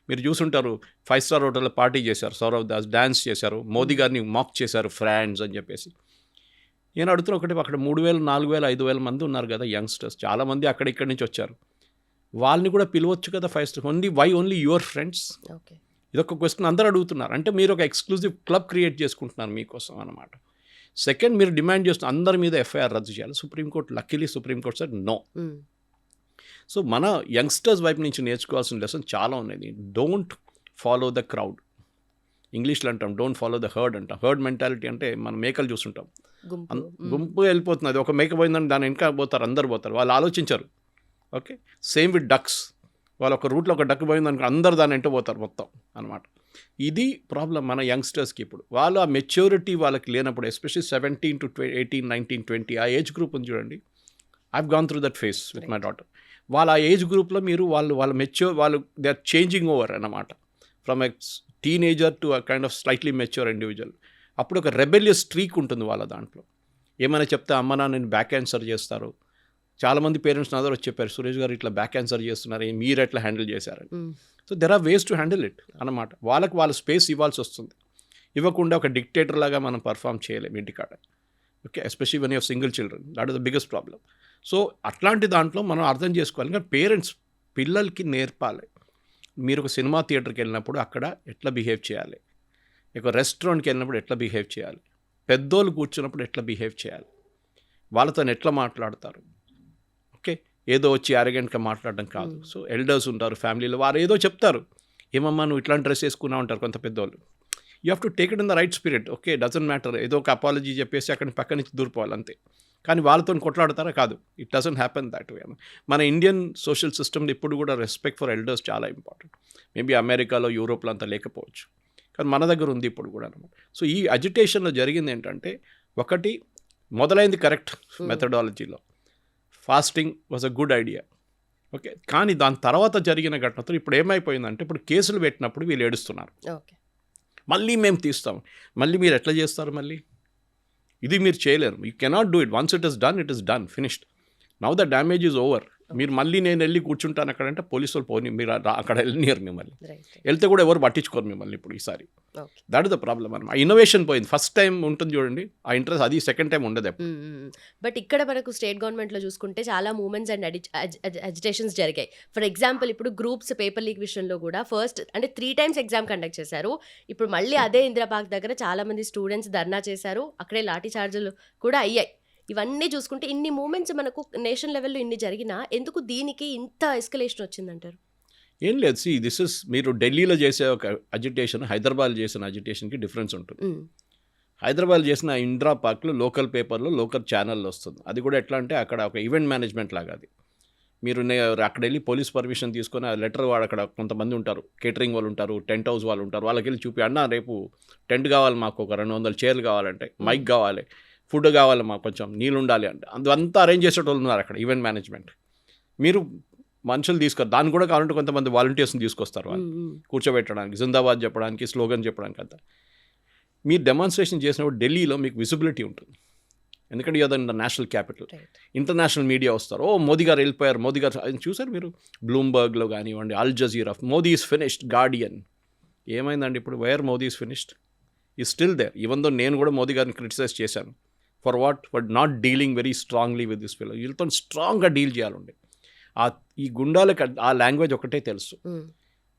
మీరు చూసుంటారు 5-star హోటల్లో పార్టీ చేశారు సౌరవ్ దాస్, డ్యాన్స్ చేశారు, మోదీ గారిని మాక్ చేశారు ఫ్రెండ్స్ అని చెప్పేసి. నేను అడుగుతున్నా ఒకటి, అక్కడ 3,000, 4,000, 5,000 మంది ఉన్నారు కదా యంగ్స్టర్స్, చాలామంది అక్కడిక్కడి నుంచి వచ్చారు, వాళ్ళని కూడా పిలవచ్చు కదా 5-star. Only your friends? ఇదొక క్వశ్చన్ అందరూ అడుగుతున్నారు. అంటే మీరు ఒక ఎక్స్క్లూజివ్ క్లబ్ క్రియేట్ చేసుకుంటున్నారు మీకోసం అన్నమాట. సెకండ్, మీరు డిమాండ్ చేస్తున్న అందరి మీద ఎఫ్ఐఆర్ రద్దు చేయాలి. Supreme Court, luckily Supreme Court sir no. So మన యంగ్స్టర్స్ వైపు నుంచి నేర్చుకోవాల్సిన లెసన్ చాలా ఉన్నాయి. డోంట్ ఫాలో ద క్రౌడ్, ఇంగ్లీష్లో అంటాం డోంట్ ఫాలో ద హర్డ్ అంటాం. హర్డ్ మెంటాలిటీ అంటే మనం మేకలు చూస్తుంటాం, గుంపు వెళ్ళిపోతుంది, అది ఒక మేక పోయిందని దాని వెనక పోతారు, అందరు పోతారు, వాళ్ళు ఆలోచించరు. ఓకే, సేమ్ విత్ డక్స్, వాళ్ళు ఒక రూట్లో ఒక డక్ పోయిందనుకో అందరు దాని వెంట పోతారు మొత్తం అనమాట. ఇది ప్రాబ్లం మన యంగ్స్టర్స్కి. ఇప్పుడు వాళ్ళు ఆ మెచ్యూరిటీ వాళ్ళకి లేనప్పుడు, ఎస్పెషల్లీ 17 to 18, 19, 20 ఆ ఏజ్ గ్రూప్ ఉంది చూడండి. I've gone through that face with my daughter. వాళ్ళ ఆ ఏజ్ గ్రూప్లో మీరు వాళ్ళు దే ఆర్ చేంజింగ్ ఓవర్ అన్నమాట, from a teenager to a kind of slightly mature individual. అప్పుడు ఒక రెబెలియస్ స్ట్రీక్ ఉంటుంది వాళ్ళ దాంట్లో. ఏమైనా చెప్తే అమ్మ నాన్న బ్యాక్ ఆన్సర్ చేస్తారు. చాలామంది పేరెంట్స్ నా దగ్గర వచ్చి చెప్పారు, సురేష్ గారు ఇట్లా బ్యాక్ ఆన్సర్ చేస్తున్నారు, మీరు ఎట్లా హ్యాండిల్ చేశారని. So there are ways to handle it అన్నమాట. వాళ్ళ స్పేస్ ఇవ్వాల్సి వస్తుంది. ఇవ్వకుండా ఒక డిక్టేటర్ లాగా మనం పర్ఫామ్ చేయలేము ఇంటికాడ. Okay, especially when you have single children, that is the biggest problem. So అట్లాంటి దాంట్లో మనం అర్థం చేసుకోవాలి. ఇంకా పేరెంట్స్ పిల్లలకి నేర్పాలి. మీరు ఒక సినిమా థియేటర్కి వెళ్ళినప్పుడు అక్కడ ఎట్లా బిహేవ్ చేయాలి, ఒక రెస్టారెంట్కి వెళ్ళినప్పుడు ఎట్లా బిహేవ్ చేయాలి, పెద్దోళ్ళు కూర్చున్నప్పుడు ఎట్లా బిహేవ్ చేయాలి, వాళ్ళతో ఎట్లా మాట్లాడతారు. ఓకే, ఏదో వచ్చి అరగెంట్గా మాట్లాడడం కాదు. సో ఎల్డర్స్ ఉంటారు ఫ్యామిలీలో, వారు ఏదో చెప్తారు, ఏమమ్మా నువ్వు ఇట్లాంటి డ్రెస్ వేసుకున్నావు అంటారు కొంత పెద్దోళ్ళు. You have to take it in the right spirit. Okay, doesn't matter, ఏదో ఒక అపాలజీ చెప్పేసి అక్కడి పక్క నుంచి దూరిపోవాలి అంతే. కానీ వాళ్ళతో కొట్లాడతారా? కాదు. It doesn't happen that way. మన ఇండియన్ సోషల్ సిస్టమ్ ఇప్పుడు కూడా రెస్పెక్ట్ ఫర్ ఎల్డర్స్ చాలా ఇంపార్టెంట్. మేబీ అమెరికాలో, యూరోప్లో అంతా లేకపోవచ్చు, కానీ మన దగ్గర ఉంది ఇప్పుడు కూడా అనమాట. సో ఈ అజిటేషన్లో జరిగింది ఏంటంటే, ఒకటి మొదలైంది కరెక్ట్ మెథడాలజీలో, fasting was a good idea. Okay, కానీ దాని తర్వాత జరిగిన ఘటనతో ఇప్పుడు ఏమైపోయిందంటే ఇప్పుడు కేసులు పెట్టినప్పుడు వీళ్ళు ఏడుస్తున్నారు, ఓకే. మళ్ళీ మేము తీస్తాం. మళ్ళీ మీరు ఎట్లా చేస్తారు? మళ్ళీ ఇది మీరు చేయలేరు. You cannot do it. Once it is done, finished. Now the damage is over. మీరు మళ్ళీ నేను వెళ్ళి కూర్చుంటాను అక్కడంటే పోలీసు వాళ్ళు పోనీ, మీరు అక్కడ వెళ్ళనియరు మిమ్మల్ని. వెళ్తే కూడా ఎవరు పట్టించుకోరు మిమ్మల్ని ఇప్పుడు ఈసారి. దట్ ఇస్ ద ప్రాబ్లమ్ అనమాట. ఇన్నోవేషన్ పోయింది. ఫస్ట్ టైం ఉంటుంది చూడండి ఆ ఇంట్రెస్ట్, అది సెకండ్ టైం ఉండదు. బట్ ఇక్కడ మనకు స్టేట్ గవర్నమెంట్లో చూసుకుంటే చాలా మూవ్మెంట్స్ అండ్ అజిటేషన్స్ జరిగాయి. ఫర్ ఎగ్జాంపుల్ ఇప్పుడు గ్రూప్స్ పేపర్ లీక్ విషయంలో కూడా ఫస్ట్ అంటే 3 times ఎగ్జామ్ కండక్ట్ చేశారు. ఇప్పుడు మళ్ళీ అదే ఇందిరా పార్క్ దగ్గర చాలా మంది స్టూడెంట్స్ ధర్నా చేశారు, అక్కడే లాఠీ చార్జీలు కూడా అయ్యాయి. ఇవన్నీ చూసుకుంటే ఇన్ని మూమెంట్స్ మనకు నేషన్ లెవెల్లో ఇన్ని జరిగినా ఎందుకు దీనికి ఇంత ఎస్కలేషన్ వచ్చిందంటారు? ఏం లేదు, సి దిస్ ఇస్ మీరు ఢిల్లీలో చేసే ఒక అజిటేషన్, హైదరాబాద్ చేసిన అజిటేషన్కి డిఫరెన్స్ ఉంటుంది. హైదరాబాద్ చేసిన ఇందిరా పార్క్లో లోకల్ పేపర్లో లోకల్ ఛానల్లో వస్తుంది. అది కూడా ఎట్లా అంటే అక్కడ ఒక ఈవెంట్ మేనేజ్మెంట్ లాగా. అది మీరు అక్కడ వెళ్ళి పోలీస్ పర్మిషన్ తీసుకొని ఆ లెటర్ వాడు, అక్కడ కొంతమంది ఉంటారు, కేటరింగ్ వాళ్ళు ఉంటారు, టెంట్ హౌస్ వాళ్ళు ఉంటారు, వాళ్ళకి వెళ్ళి చూపి అన్న రేపు టెంట్ కావాలి మాకు, ఒక 200 చైర్లు కావాలంటే, మైక్ కావాలి, ఫుడ్ కావాలి, మాకు కొంచెం నీళ్ళు ఉండాలి అంటే అంతా అరేంజ్ చేసేటోళ్ళు ఉన్నారు అక్కడ ఈవెంట్ మేనేజ్మెంట్. మీరు మనుషులు తీసుకొని దాన్ని కూడా కావాలంటే కొంతమంది వాలంటీర్స్ని తీసుకొస్తారు వాళ్ళు కూర్చోబెట్టడానికి, జిందాబాద్ చెప్పడానికి, స్లోగన్ చెప్పడానికి అంతా. మీరు డెమాన్స్ట్రేషన్ చేసినప్పుడు ఢిల్లీలో మీకు విజిబిలిటీ ఉంటుంది, ఎందుకంటే you're the national capital. International media వస్తారు, ఓ మోదీ గారు వెళ్ళిపోయారు, మోదీ గారు చూసారు మీరు బ్లూంబర్గ్లో కానివ్వండి, Al Jazeera, Modi is finished, Guardian. ఏమైందండి ఇప్పుడు? Where Modi is finished? He still there. Even though నేను కూడా మోదీ గారిని క్రిటిసైజ్ చేశాను. For what? For not dealing very strongly with this fellow. వీళ్ళతో స్ట్రాంగ్గా డీల్ చేయాలండి. ఈ గుండాలకు ఆ లాంగ్వేజ్ ఒకటే తెలుసు.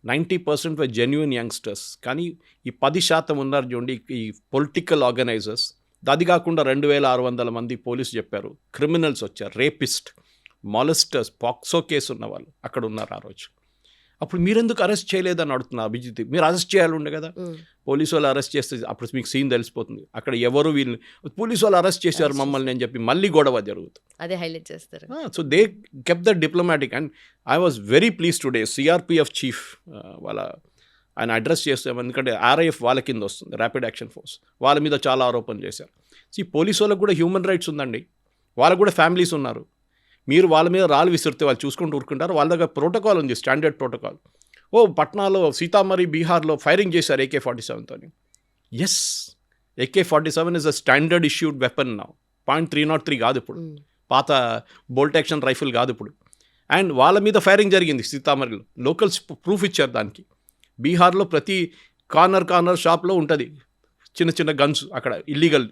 90% వర్ జెన్యున్ యంగ్స్టర్స్. కానీ ఈ 10% ఉన్నారు చూడండి ఈ పొలిటికల్ ఆర్గనైజర్స్. అది కాకుండా 2600 మంది పోలీసు చెప్పారు, క్రిమినల్స్ వచ్చారు, రేపిస్ట్, మాలెస్టర్స్, పాక్సో కేసు ఉన్న వాళ్ళు అక్కడ ఉన్నారు ఆ రోజు. అప్పుడు మీరెందుకు అరెస్ట్ చేయలేదని అడుగుతున్నారు అభిజిత్. మీరు అరెస్ట్ చేయాలి ఉండే కదా. పోలీసు వాళ్ళు అరెస్ట్ చేస్తే అప్పుడు మీకు సీన్ తెలిసిపోతుంది. అక్కడ ఎవరు వీళ్ళు పోలీసు వాళ్ళు అరెస్ట్ చేశారు మమ్మల్ని అని చెప్పి మళ్ళీ గొడవ జరుగుతుంది. అదే హైలైట్ చేస్తారు. So they కెప్ the diplomatic. And I was very please today CRPF chief వాళ్ళ ఆయన అడ్రస్ చేస్తాం, ఎందుకంటే ఆర్ఐఎఫ్ వాళ్ళ కింద వస్తుంది, ర్యాపిడ్ యాక్షన్ ఫోర్స్. వాళ్ళ మీద చాలా ఆరోపణలు చేశారు. ఈ పోలీసు వాళ్ళకు కూడా హ్యూమన్ రైట్స్ ఉందండి, వాళ్ళకు కూడా ఫ్యామిలీస్ ఉన్నారు. మీరు వాళ్ళ మీద రాళ్ళు విసిరితే వాళ్ళు చూసుకుంటూ ఊరుకుంటారు. వాళ్ళ దగ్గర ప్రోటోకాల్ ఉంది, స్టాండర్డ్ ప్రోటోకాల్. ఓ పట్నాలో సీతామఢీ బీహార్లో ఫైరింగ్ చేశారు AK-47తో. Yes, AK-47 is a standard issued weapon now. .303 కాదు ఇప్పుడు, పాత బోల్ట్ యాక్షన్ రైఫిల్ కాదు ఇప్పుడు. అండ్ వాళ్ళ మీద ఫైరింగ్ జరిగింది సీతామఢీలో. లోకల్స్ ప్రూఫ్ ఇచ్చారు దానికి. బీహార్లో ప్రతి కార్నర్ షాప్లో ఉంటుంది చిన్న చిన్న గన్స్, అక్కడ ఇల్లీగల్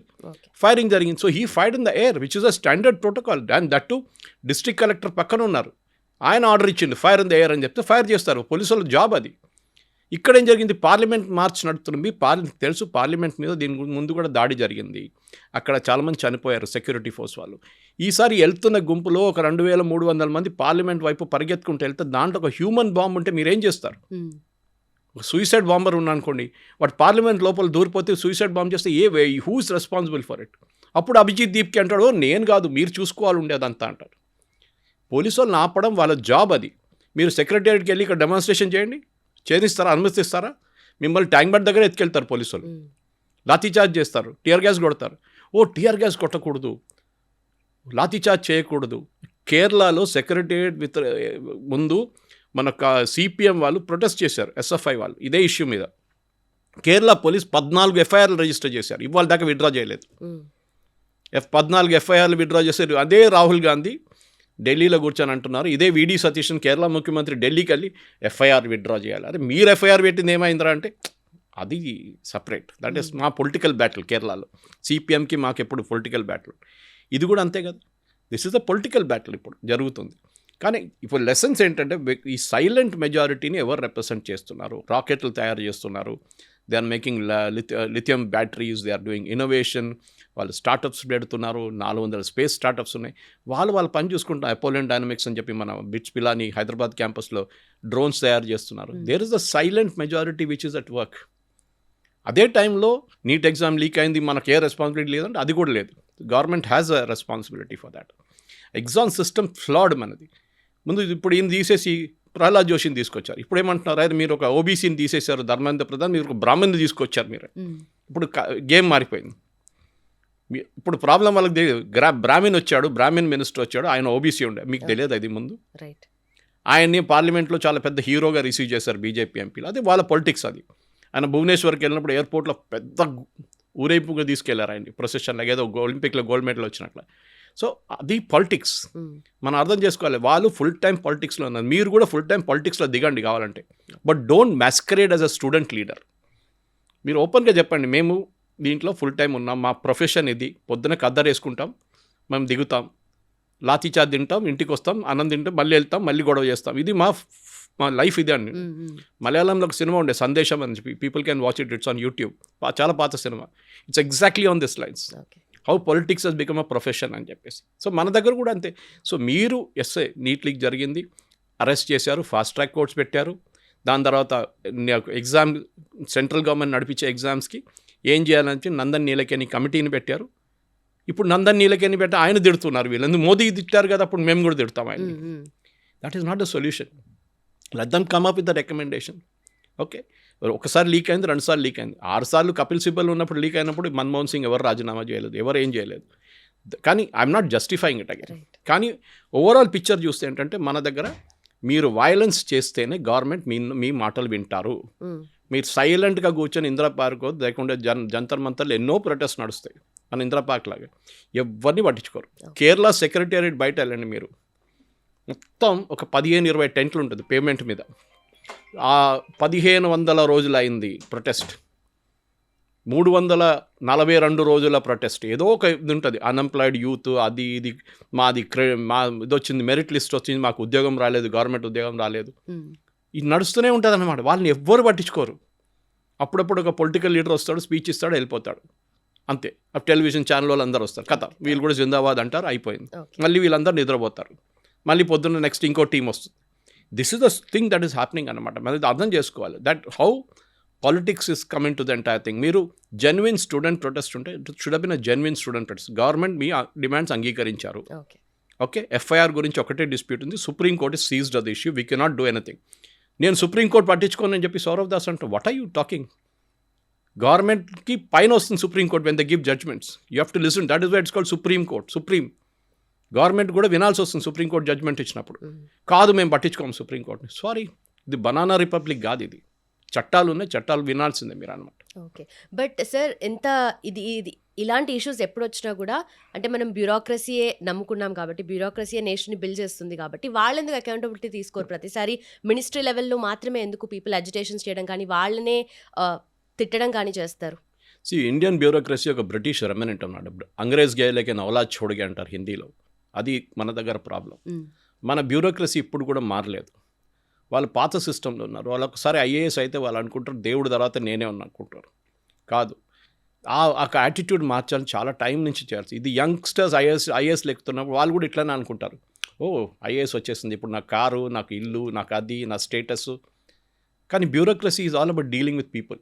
ఫైరింగ్ జరిగింది. So he fired in the air which is a standard protocol. And that to district collector పక్కన ఉన్నారు, ఆయన ఆర్డర్ ఇచ్చింది ఫైర్ ఇన్ ద ఎయిర్ అని చెప్తే ఫైర్ చేస్తారు. పోలీసుల జాబ్ అది. ఇక్కడ ఏం జరిగింది? పార్లమెంట్ మార్చ్ నడుస్తుంది. తెలుసు పార్లమెంట్ మీద దీని ముందు కూడా దాడి జరిగింది, అక్కడ చాలామంది చనిపోయారు సెక్యూరిటీ ఫోర్స్ వాళ్ళు. ఈసారి వెళ్తున్న గుంపులో ఒక 2300 మంది పార్లమెంట్ వైపు పరిగెత్తుకుంటూ వెళ్తే దాంట్లో ఒక హ్యూమన్ బాంబ్ ఉంటే మీరేం చేస్తారు? సూసైడ్ బాంబర్ ఉన్నానుకోండి, వాడు పార్లమెంట్ లోపల దూరిపోతే సూసైడ్ బాంబ్ చేస్తే who is responsible for it? అప్పుడు అభిజిత్ దీప్కి అంటాడు, నేను కాదు మీరు చూసుకోవాలి ఉండేదంతా అంటారు. పోలీసు వాళ్ళని ఆపడం వాళ్ళ జాబ్ అది. మీరు సెక్రటేరియట్కి వెళ్ళి ఇక్కడ డెమాన్స్ట్రేషన్ చేయండి, చేయిస్తారా? అనుమతిస్తారా? మిమ్మల్ని ట్యాంక్ బండ్ దగ్గర ఎత్తుకెళ్తారు పోలీసు వాళ్ళు, లాఠీచార్జ్ చేస్తారు, టియర్ గ్యాస్ కొడతారు. టియర్ గ్యాస్ కొట్టకూడదు, లాఠీచార్జ్ చేయకూడదు. కేరళలో సెక్రటేరియట్ ముందు మన CPM వాళ్ళు ప్రొటెస్ట్ చేశారు, SFI వాళ్ళు, ఇదే ఇష్యూ మీద. కేరళ పోలీస్ 14 FIRలు రిజిస్టర్ చేశారు, ఇవాళ దాకా విత్డ్రా చేయలేదు. 14 FIRలు విత్డ్రా చేశారు. అదే రాహుల్ గాంధీ ఢిల్లీలో కూర్చొని అంటున్నారు, ఇదే VD సతీష్ కేరళ ముఖ్యమంత్రి ఢిల్లీకి వెళ్ళి FIR విత్డ్రా చేయాలి. అరే మీరు FIR పెట్టింది ఏమైందిరా అంటే అది సపరేట్, దట్ ఈస్ మా పొలిటికల్ బ్యాటిల్. కేరళలో CPMకి మాకు ఎప్పుడు పొలిటికల్ బ్యాటిల్, ఇది కూడా అంతే కదా. This is the political battle ఇప్పుడు జరుగుతుంది. కానీ ఇప్పుడు లెసన్స్ ఏంటంటే ఈ సైలెంట్ మెజారిటీని ఎవరు రిప్రజెంట్ చేస్తున్నారు? రాకెట్లు తయారు చేస్తున్నారు, they are making lithium batteries, they are doing innovation, వాళ్ళు స్టార్టప్స్ పెడుతున్నారు, 400 స్పేస్ స్టార్టప్స్ ఉన్నాయి. వాళ్ళు పని చూసుకుంటున్నారు. అపోలో డైనమిక్స్ అని చెప్పి మన బిట్స్ పిలాని హైదరాబాద్ క్యాంపస్లో డ్రోన్స్ తయారు చేస్తున్నారు. There is the silent majority which is at work. అదే టైంలో నీట్ ఎగ్జామ్ లీక్ అయింది, మనకు ఏ రెస్పాన్సిబిలిటీ లేదంటే అది కూడా లేదు. Government has a responsibility for that. Exam system ఫ్లాడ్ మనది. ముందు ఇప్పుడు ఈయన తీసేసి ప్రహ్లాద్ జోషిని తీసుకొచ్చారు. ఇప్పుడు ఏమంటున్నారు? అయితే మీరు ఒక OBCని తీసేశారు, ధర్మేంద్ర ప్రధాన్, మీరు ఒక బ్రాహ్మణ్ని తీసుకొచ్చారు మీరు. ఇప్పుడు గేమ్ మారిపోయింది. ఇప్పుడు ప్రాబ్లం వాళ్ళకి తెలియదు. బ్రాహ్మణ్ వచ్చాడు, బ్రాహ్మణ్ మినిస్టర్ వచ్చాడు, ఆయన ఓబీసీ ఉండే, మీకు తెలియదు అది ముందు. రైట్. ఆయన్ని పార్లమెంట్లో చాలా పెద్ద హీరోగా రిసీవ్ చేశారు బీజేపీ ఎంపీలు. అది వాళ్ళ పొలిటిక్స్. అది ఆయన భువనేశ్వర్కి వెళ్ళినప్పుడు ఎయిర్పోర్ట్లో పెద్ద ఊరేపుగా తీసుకెళ్లారు ఆయన్ని ప్రొసెషన్లో, ఏదో ఒలింపిక్లో గోల్డ్ మెడల్ వచ్చినట్లు. సో అది పాలిటిక్స్. మనం అర్థం చేసుకోవాలి, వాళ్ళు ఫుల్ టైం పాలిటిక్స్లో ఉన్నారు, మీరు కూడా ఫుల్ టైం పాలిటిక్స్లో దిగండి కావాలంటే. But don't masquerade as a student leader. మీరు ఓపెన్గా చెప్పండి, మేము దీంట్లో ఫుల్ టైం ఉన్నాం, మా ప్రొఫెషన్ ఇది, పొద్దున కద్దరు వేసుకుంటాం, మేము దిగుతాం, లాతీచా తింటాం, ఇంటికి వస్తాం, అన్నం తింటాం, మళ్ళీ వెళ్తాం, మళ్ళీ గొడవ చేస్తాం, ఇది మా లైఫ్ ఇది అండి. మలయాళంలో ఒక సినిమా ఉండే సందేశం అని చెప్పి, people can watch it, it's on YouTube, చాలా పాత సినిమా. It's exactly on this lines, how politics he's become a profession అని చెప్పేసి. సో మన దగ్గర కూడా అంతే. సో మీరు ఎస్ఐ నీట్ లీక్ జరిగింది, అరెస్ట్ చేశారు, ఫాస్ట్ ట్రాక్ కోర్ట్స్ పెట్టారు, దాని తర్వాత ఎగ్జామ్ సెంట్రల్ గవర్నమెంట్ నడిపించే ఎగ్జామ్స్కి ఏం చేయాలని నందన్ నీలకేని కమిటీని పెట్టారు. ఇప్పుడు నందన్ నీలకేని పెట్టి ఆయన తిడుతున్నారు వీళ్ళు, ఎందుకు మోదీ తిట్టారు కదా, అప్పుడు మేము కూడా తిడతాం ఆయన. That is not the solution. Let them come up with the recommendation. Okay, ఒకసారి లీక్ అయింది, 2 సార్లు లీక్ అయింది, 6 సార్లు కపిల్ సిబల్ ఉన్నప్పుడు లీక్ అయినప్పుడు మన్మోహన్ సింగ్ ఎవరు రాజీనామా చేయలేదు, ఎవరు ఏం చేయలేదు. కానీ I'm not justifying it again. కానీ ఓవరాల్ పిక్చర్ చూస్తే ఏంటంటే, మన దగ్గర మీరు వైలెన్స్ చేస్తేనే గవర్నమెంట్ మీ మాటలు వింటారు. మీరు సైలెంట్గా కూర్చొని ఇందిరా పార్క్ లేకుంటే జంతర్ మంతర్లు ఎన్నో ప్రొటెస్ట్ నడుస్తాయి మన ఇందిరా పార్క్ లాగా, ఎవరిని పట్టించుకోరు. కేరళ సెక్రటేరియట్ బయట వెళ్ళండి మీరు, మొత్తం ఒక 15-20 టెంట్లు ఉంటుంది పేమెంట్ మీద. ఆ 1500 రోజులు అయింది ప్రొటెస్ట్, 342 రోజుల ప్రొటెస్ట్. ఏదో ఒక ఇది ఉంటుంది, అన్ఎంప్లాయిడ్ యూత్, అది ఇది, మాది ఇది వచ్చింది, మెరిట్ లిస్ట్ వచ్చింది, మాకు ఉద్యోగం రాలేదు, గవర్నమెంట్ ఉద్యోగం రాలేదు, ఇది నడుస్తూనే ఉంటుంది అన్నమాట. వాళ్ళని ఎవ్వరు పట్టించుకోరు. అప్పుడప్పుడు ఒక పొలిటికల్ లీడర్ వస్తాడు, స్పీచ్ ఇస్తాడు, వెళ్ళిపోతాడు, అంతే. టెలివిజన్ ఛానల్ వాళ్ళు అందరూ వస్తారు, కథ వీళ్ళు కూడా జిందాబాద్ అంటారు, అయిపోయింది. మళ్ళీ వీళ్ళందరూ నిద్రపోతారు, మళ్ళీ పొద్దున్న నెక్స్ట్ ఇంకో టీం వస్తుంది. This is the thing that is happening అనమాట. మనం అర్థం చేసుకోవాలి, that how politics is coming to the entire thing. మీరు జెన్యున్ స్టూడెంట్ ప్రొటెస్ట్ ఉంటే it should have been a genuine student protest. Government మీ డిమాండ్స్ అంగీకరించారు. ఓకే, ఎఫ్ఐఆర్ గురించి ఒకటే డిస్ప్యూట్ ఉంది, supreme court seized the issue, we cannot do anything. నేను సుప్రీంకోర్టు పట్టించుకోను అని చెప్పి సౌరవ్ దాస్ అంటే, వాట్ ఆర్ యూ టాకింగ్? గవర్నమెంట్కి పైన వస్తుంది supreme court, when they give judgements you have to listen, that is why it's called supreme court. Supreme government కూడా వినాల్సి వస్తుంది సుప్రీంకోర్టు జడ్జ్మెంట్ ఇచ్చినప్పుడు. కాదు మేము పట్టించుకోము సుప్రీంకోర్టుని, సారీ, ఇది బనానా రిపబ్లిక్ కాదు, ఇది చట్టాలు ఉన్నాయి, చట్టాలు వినాల్సిందే మీరు అనమాట. ఓకే, బట్ సార్ ఎంత ఇది ఇలాంటి ఇష్యూస్ ఎప్పుడు వచ్చినా కూడా, అంటే మనం బ్యూరోక్రసీయే నమ్ముకున్నాం కాబట్టి, బ్యూరోక్రసీయే నేషన్ని బిల్డ్ చేస్తుంది కాబట్టి, వాళ్ళు ఎందుకు అకౌంటబిలిటీ తీసుకోరు? ప్రతిసారి మినిస్ట్రీ లెవెల్లో మాత్రమే ఎందుకు పీపుల్ అజిటేషన్స్ చేయడం కానీ, వాళ్ళనే తిట్టడం కానీ చేస్తారు? ఇండియన్ బ్యూరోక్రసీ ఒక బ్రిటిష్ రెమినెంట్ అన్నాడు, అంగ్రేజ్ గయే లేకిన్ ఔలాద్ చోడ్గే అంటారు హిందీలో. అది మన దగ్గర ప్రాబ్లం. మన బ్యూరోక్రసీ ఇప్పుడు కూడా మారలేదు, వాళ్ళు పాత సిస్టంలో ఉన్నారు. వాళ్ళు ఒకసారి ఐఏఎస్ అయితే వాళ్ళు అనుకుంటారు దేవుడి తర్వాత నేనే అనుకుంటారు. కాదు, ఆ యాటిట్యూడ్ మార్చాలని చాలా టైం నుంచి చేయాల్సి. ఇది యంగ్స్టర్స్ ఐఏఎస్ లెక్కుతున్నప్పుడు వాళ్ళు కూడా ఇట్లానే అనుకుంటారు, ఓ ఐఏఎస్ వచ్చేసింది, ఇప్పుడు నా కారు, నాకు ఇల్లు, నాకు అది, నా స్టేటస్. కానీ bureaucracy is all about dealing with people.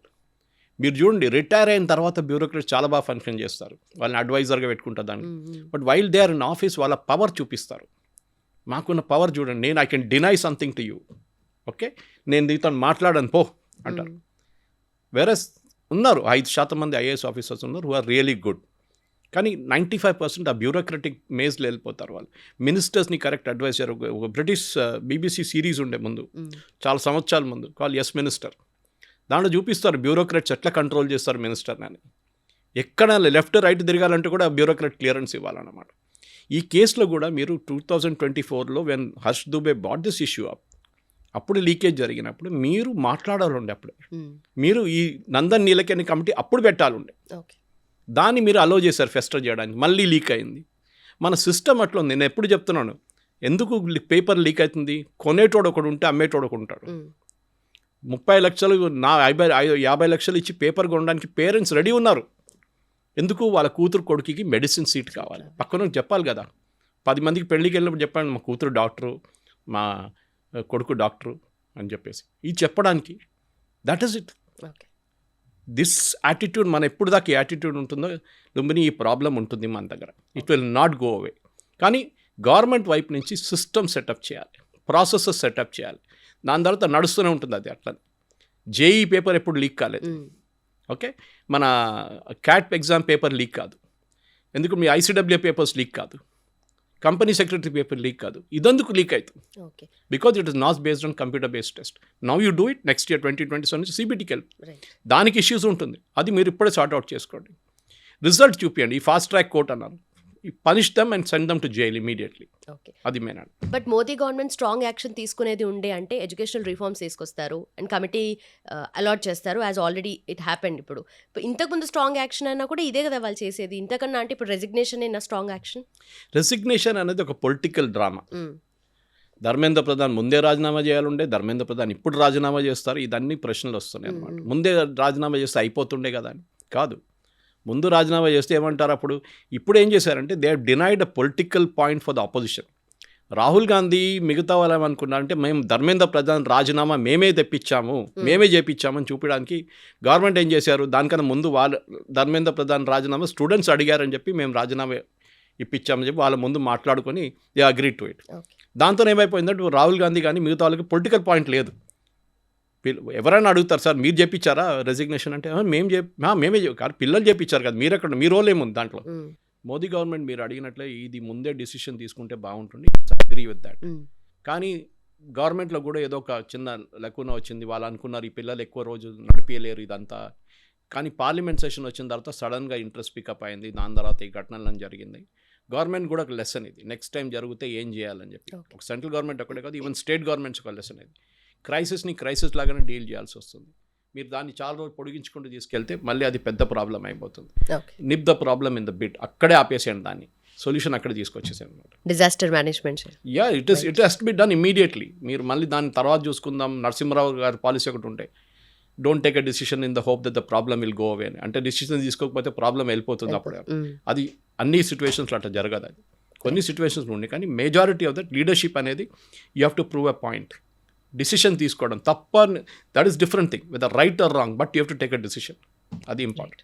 మీరు చూడండి, రిటైర్ అయిన తర్వాత బ్యూరోక్రసీ చాలా బాగా ఫంక్షన్ చేస్తారు, వాళ్ళని అడ్వైజర్గా పెట్టుకుంటారు దాన్ని. But while they are in office వాళ్ళ పవర్ చూపిస్తారు. మాకున్న పవర్ చూడండి, నేను I can deny something to you, okay, నేను దీంతో మాట్లాడను పో అంటారు. వేరస్ ఉన్నారు 5% మంది ఐఏఎస్ ఆఫీసర్స్ ఉన్నారు హూ ఆర్ రియలీ గుడ్, కానీ 95% ఆ బ్యూరోక్రటిక్ మేజ్లో వెళ్ళిపోతారు వాళ్ళు. మినిస్టర్స్ని కరెక్ట్ అడ్వైజ్ చేయరు. ఒక బ్రిటిష్ బీబీసీ సిరీస్ ఉండే ముందు, చాలా సంవత్సరాల ముందు, కాల్ ఎస్ మినిస్టర్. దాంట్లో చూపిస్తారు బ్యూరోక్రాట్స్ ఎట్లా కంట్రోల్ చేస్తారు మినిస్టర్ని అని. ఎక్కడ లెఫ్ట్ రైట్ తిరగాలంటే కూడా బ్యూరోక్రాట్ క్లియరెన్స్ ఇవ్వాలన్నమాట. ఈ కేసులో కూడా మీరు 2024లో when Harsh Dubey brought this issue up, అప్పుడు లీకేజ్ జరిగినప్పుడు మీరు మాట్లాడాలండి. అప్పుడే మీరు ఈ నందన్ నీలకేని కమిటీ అప్పుడు పెట్టాలండి. దాన్ని మీరు అలో చేశారు ఫెస్టర్ చేయడానికి, మళ్ళీ లీక్ అయింది. మన సిస్టమ్ అట్లా ఉంది. నేను ఎప్పుడు చెప్తున్నాను, ఎందుకు పేపర్ లీక్ అవుతుంది? కొనేటోడు ఒకడు ఉంటే అమ్మేటోడు ఒకడు ఉంటాడు. 30 లక్షలు 50 లక్షలు ఇచ్చి పేపర్ కొనడానికి పేరెంట్స్ రెడీ ఉన్నారు. ఎందుకు? వాళ్ళ కూతురు కొడుకుకి మెడిసిన్ సీట్ కావాలి. పక్కన చెప్పాలి కదా, 10 మందికి పెళ్ళికి వెళ్ళినప్పుడు చెప్పండి, మా కూతురు డాక్టరు, మా కొడుకు డాక్టరు అని చెప్పేసి ఇది చెప్పడానికి. That is it. This attitude మన ఎప్పుడు దాకా యాటిట్యూడ్ ఉంటుందో లుంబిని ఈ ప్రాబ్లం ఉంటుంది మన దగ్గర. It will not go away. కానీ గవర్నమెంట్ వైపు నుంచి సిస్టమ్ సెటప్ చేయాలి, ప్రాసెసెస్ సెటప్ చేయాలి. దాని తర్వాత నడుస్తూనే ఉంటుంది అది. అట్లా జేఈ పేపర్ ఎప్పుడు లీక్ కాలేదు, ఓకే, మన క్యాట్ ఎగ్జామ్ పేపర్ లీక్ కాదు. ఎందుకు మీ ఐసీడబ్ల్యూ పేపర్స్ లీక్ కాదు, కంపెనీ సెక్రటరీ పేపర్ లీక్ కాదు, ఇదందుకు లీక్ అవుతుంది okay. Because it is not based on computer based test. Now you do it next year 2027 నుంచి సిబిటీకి వెళ్ళి రైట్. దానికి ఇష్యూస్ ఉంటుంది, అది మీరు ఇప్పుడే సార్ట్అవుట్ చేసుకోండి. రిజల్ట్ చూపించండి. ఈ ఫాస్ట్ ట్రాక్ కోర్ట్ అన్నారు, punish them and send them to jail immediately. Okay. అది మెయిన్ అండి. But Modi government strong action తీసుకునేది ఉండే అంటే ఎడ్యుకేషనల్ రిఫార్మ్స్ తీసుకొస్తారు అండ్ కమిటీ అలాట్ చేస్తారు, యాజ్ ఆల్రెడీ ఇట్ హ్యాపెండ్. ఇప్పుడు ఇంతకుముందు స్ట్రాంగ్ యాక్షన్ అన్నా కూడా ఇదే కదా వాళ్ళు చేసేది, ఇంతకన్నా అంటే ఇప్పుడు రెసిగ్నేషన్ అయినా స్ట్రాంగ్ యాక్షన్. రెసిగ్నేషన్ అనేది ఒక పొలిటికల్ డ్రామా. ధర్మేంద్ర ప్రధాన్ ముందే రాజీనామా చేయాలండే, ధర్మేంద్ర ప్రధాన్ ఇప్పుడు రాజీనామా చేస్తారు, ఇదన్నీ ప్రశ్నలు వస్తున్నాయి అన్నమాట. ముందే రాజీనామా చేస్తే అయిపోతుండే కదా అని కాదు, ముందు రాజీనామా చేస్తే ఏమంటారు అప్పుడు. ఇప్పుడు ఏం చేశారంటే they have denied a political point for the opposition. Rahul Gandhi మిగతా వాళ్ళు ఏమనుకున్నారంటే మేము ధర్మేంద్ర ప్రధాన్ రాజీనామా మేమే తెప్పించాము, మేమే చేపించామని చూపించడానికి గవర్నమెంట్ ఏం చేశారు, దానికన్నా ముందు వాళ్ళు ధర్మేంద్ర ప్రధాన్ రాజీనామా స్టూడెంట్స్ అడిగారని చెప్పి మేము రాజీనామా ఇప్పించామని చెప్పి వాళ్ళ ముందు మాట్లాడుకొని దే అగ్రీ టు ఇట్. దాంతో ఏమైపోయిందంటే రాహుల్ గాంధీ కానీ మిగతా వాళ్ళకి పొలిటికల్ పాయింట్ లేదు. ఎవరైనా అడుగుతారు సార్ మీరు చెప్పించారా రెసిగ్నేషన్ అంటే మేమే కానీ పిల్లలు చెప్పించారు కదా, మీరు ఎక్కడ మీ రోల్ ఏముంది దాంట్లో. మోదీ గవర్నమెంట్ మీరు అడిగినట్లే ఇది ముందే డిసిషన్ తీసుకుంటే బాగుంటుంది, అగ్రీ విత్ దాట్. కానీ గవర్నమెంట్లో కూడా ఏదో ఒక చిన్న లెక్కున వచ్చింది, వాళ్ళు అనుకున్నారు ఈ పిల్లలు ఎక్కువ రోజు నడిపించలేరు ఇదంతా. కానీ పార్లమెంట్ సెషన్ వచ్చిన తర్వాత సడన్గా ఇంట్రెస్ట్ పికప్ అయింది, దాని తర్వాత ఈ ఘటనలను జరిగింది. గవర్నమెంట్ కూడా ఒక లెసన్ ఇది, నెక్స్ట్ టైం జరిగితే ఏం చేయాలని చెప్పి. ఒక సెంట్రల్ గవర్నమెంట్ ఒకటే కాదు, ఈవెన్ స్టేట్ గవర్నమెంట్స్ ఒక లెసన్ ఇది. క్రైసిస్ని క్రైసిస్ లాగానే డీల్ చేయాల్సి వస్తుంది. మీరు దాన్ని చాలా రోజులు పొడిగించుకుంటూ తీసుకెళ్తే మళ్ళీ అది పెద్ద ప్రాబ్లం అయిపోతుంది. Nip the problem in the bit, అక్కడే ఆపేసేయండి, దాన్ని సొల్యూషన్ అక్కడే తీసుకొచ్చేసాను అనమాట. Disaster management. Yeah it has to be done immediately. మీరు మళ్ళీ దాన్ని తర్వాత చూసుకుందాం, నరసింహరావు గారి పాలసీ ఒకటి ఉంటాయి, don't take a decision in the hope that the problem will go away అని. అంటే డిసిషన్ తీసుకోకపోతే ప్రాబ్లం వెళ్ళిపోతుంది అప్పుడే. అది అన్ని సిచ్యువేషన్స్లో అట్లా జరగదు, అది కొన్ని సిచ్యువేషన్స్లో ఉండే. కానీ మెజారిటీ ఆఫ్ దట్ లీడర్షిప్ అనేది you have to prove a point. Decision తీసుకోవడం తప్ప, that is different thing, with right are wrong, but you have to take a decision, అది ఇంపార్టెంట్.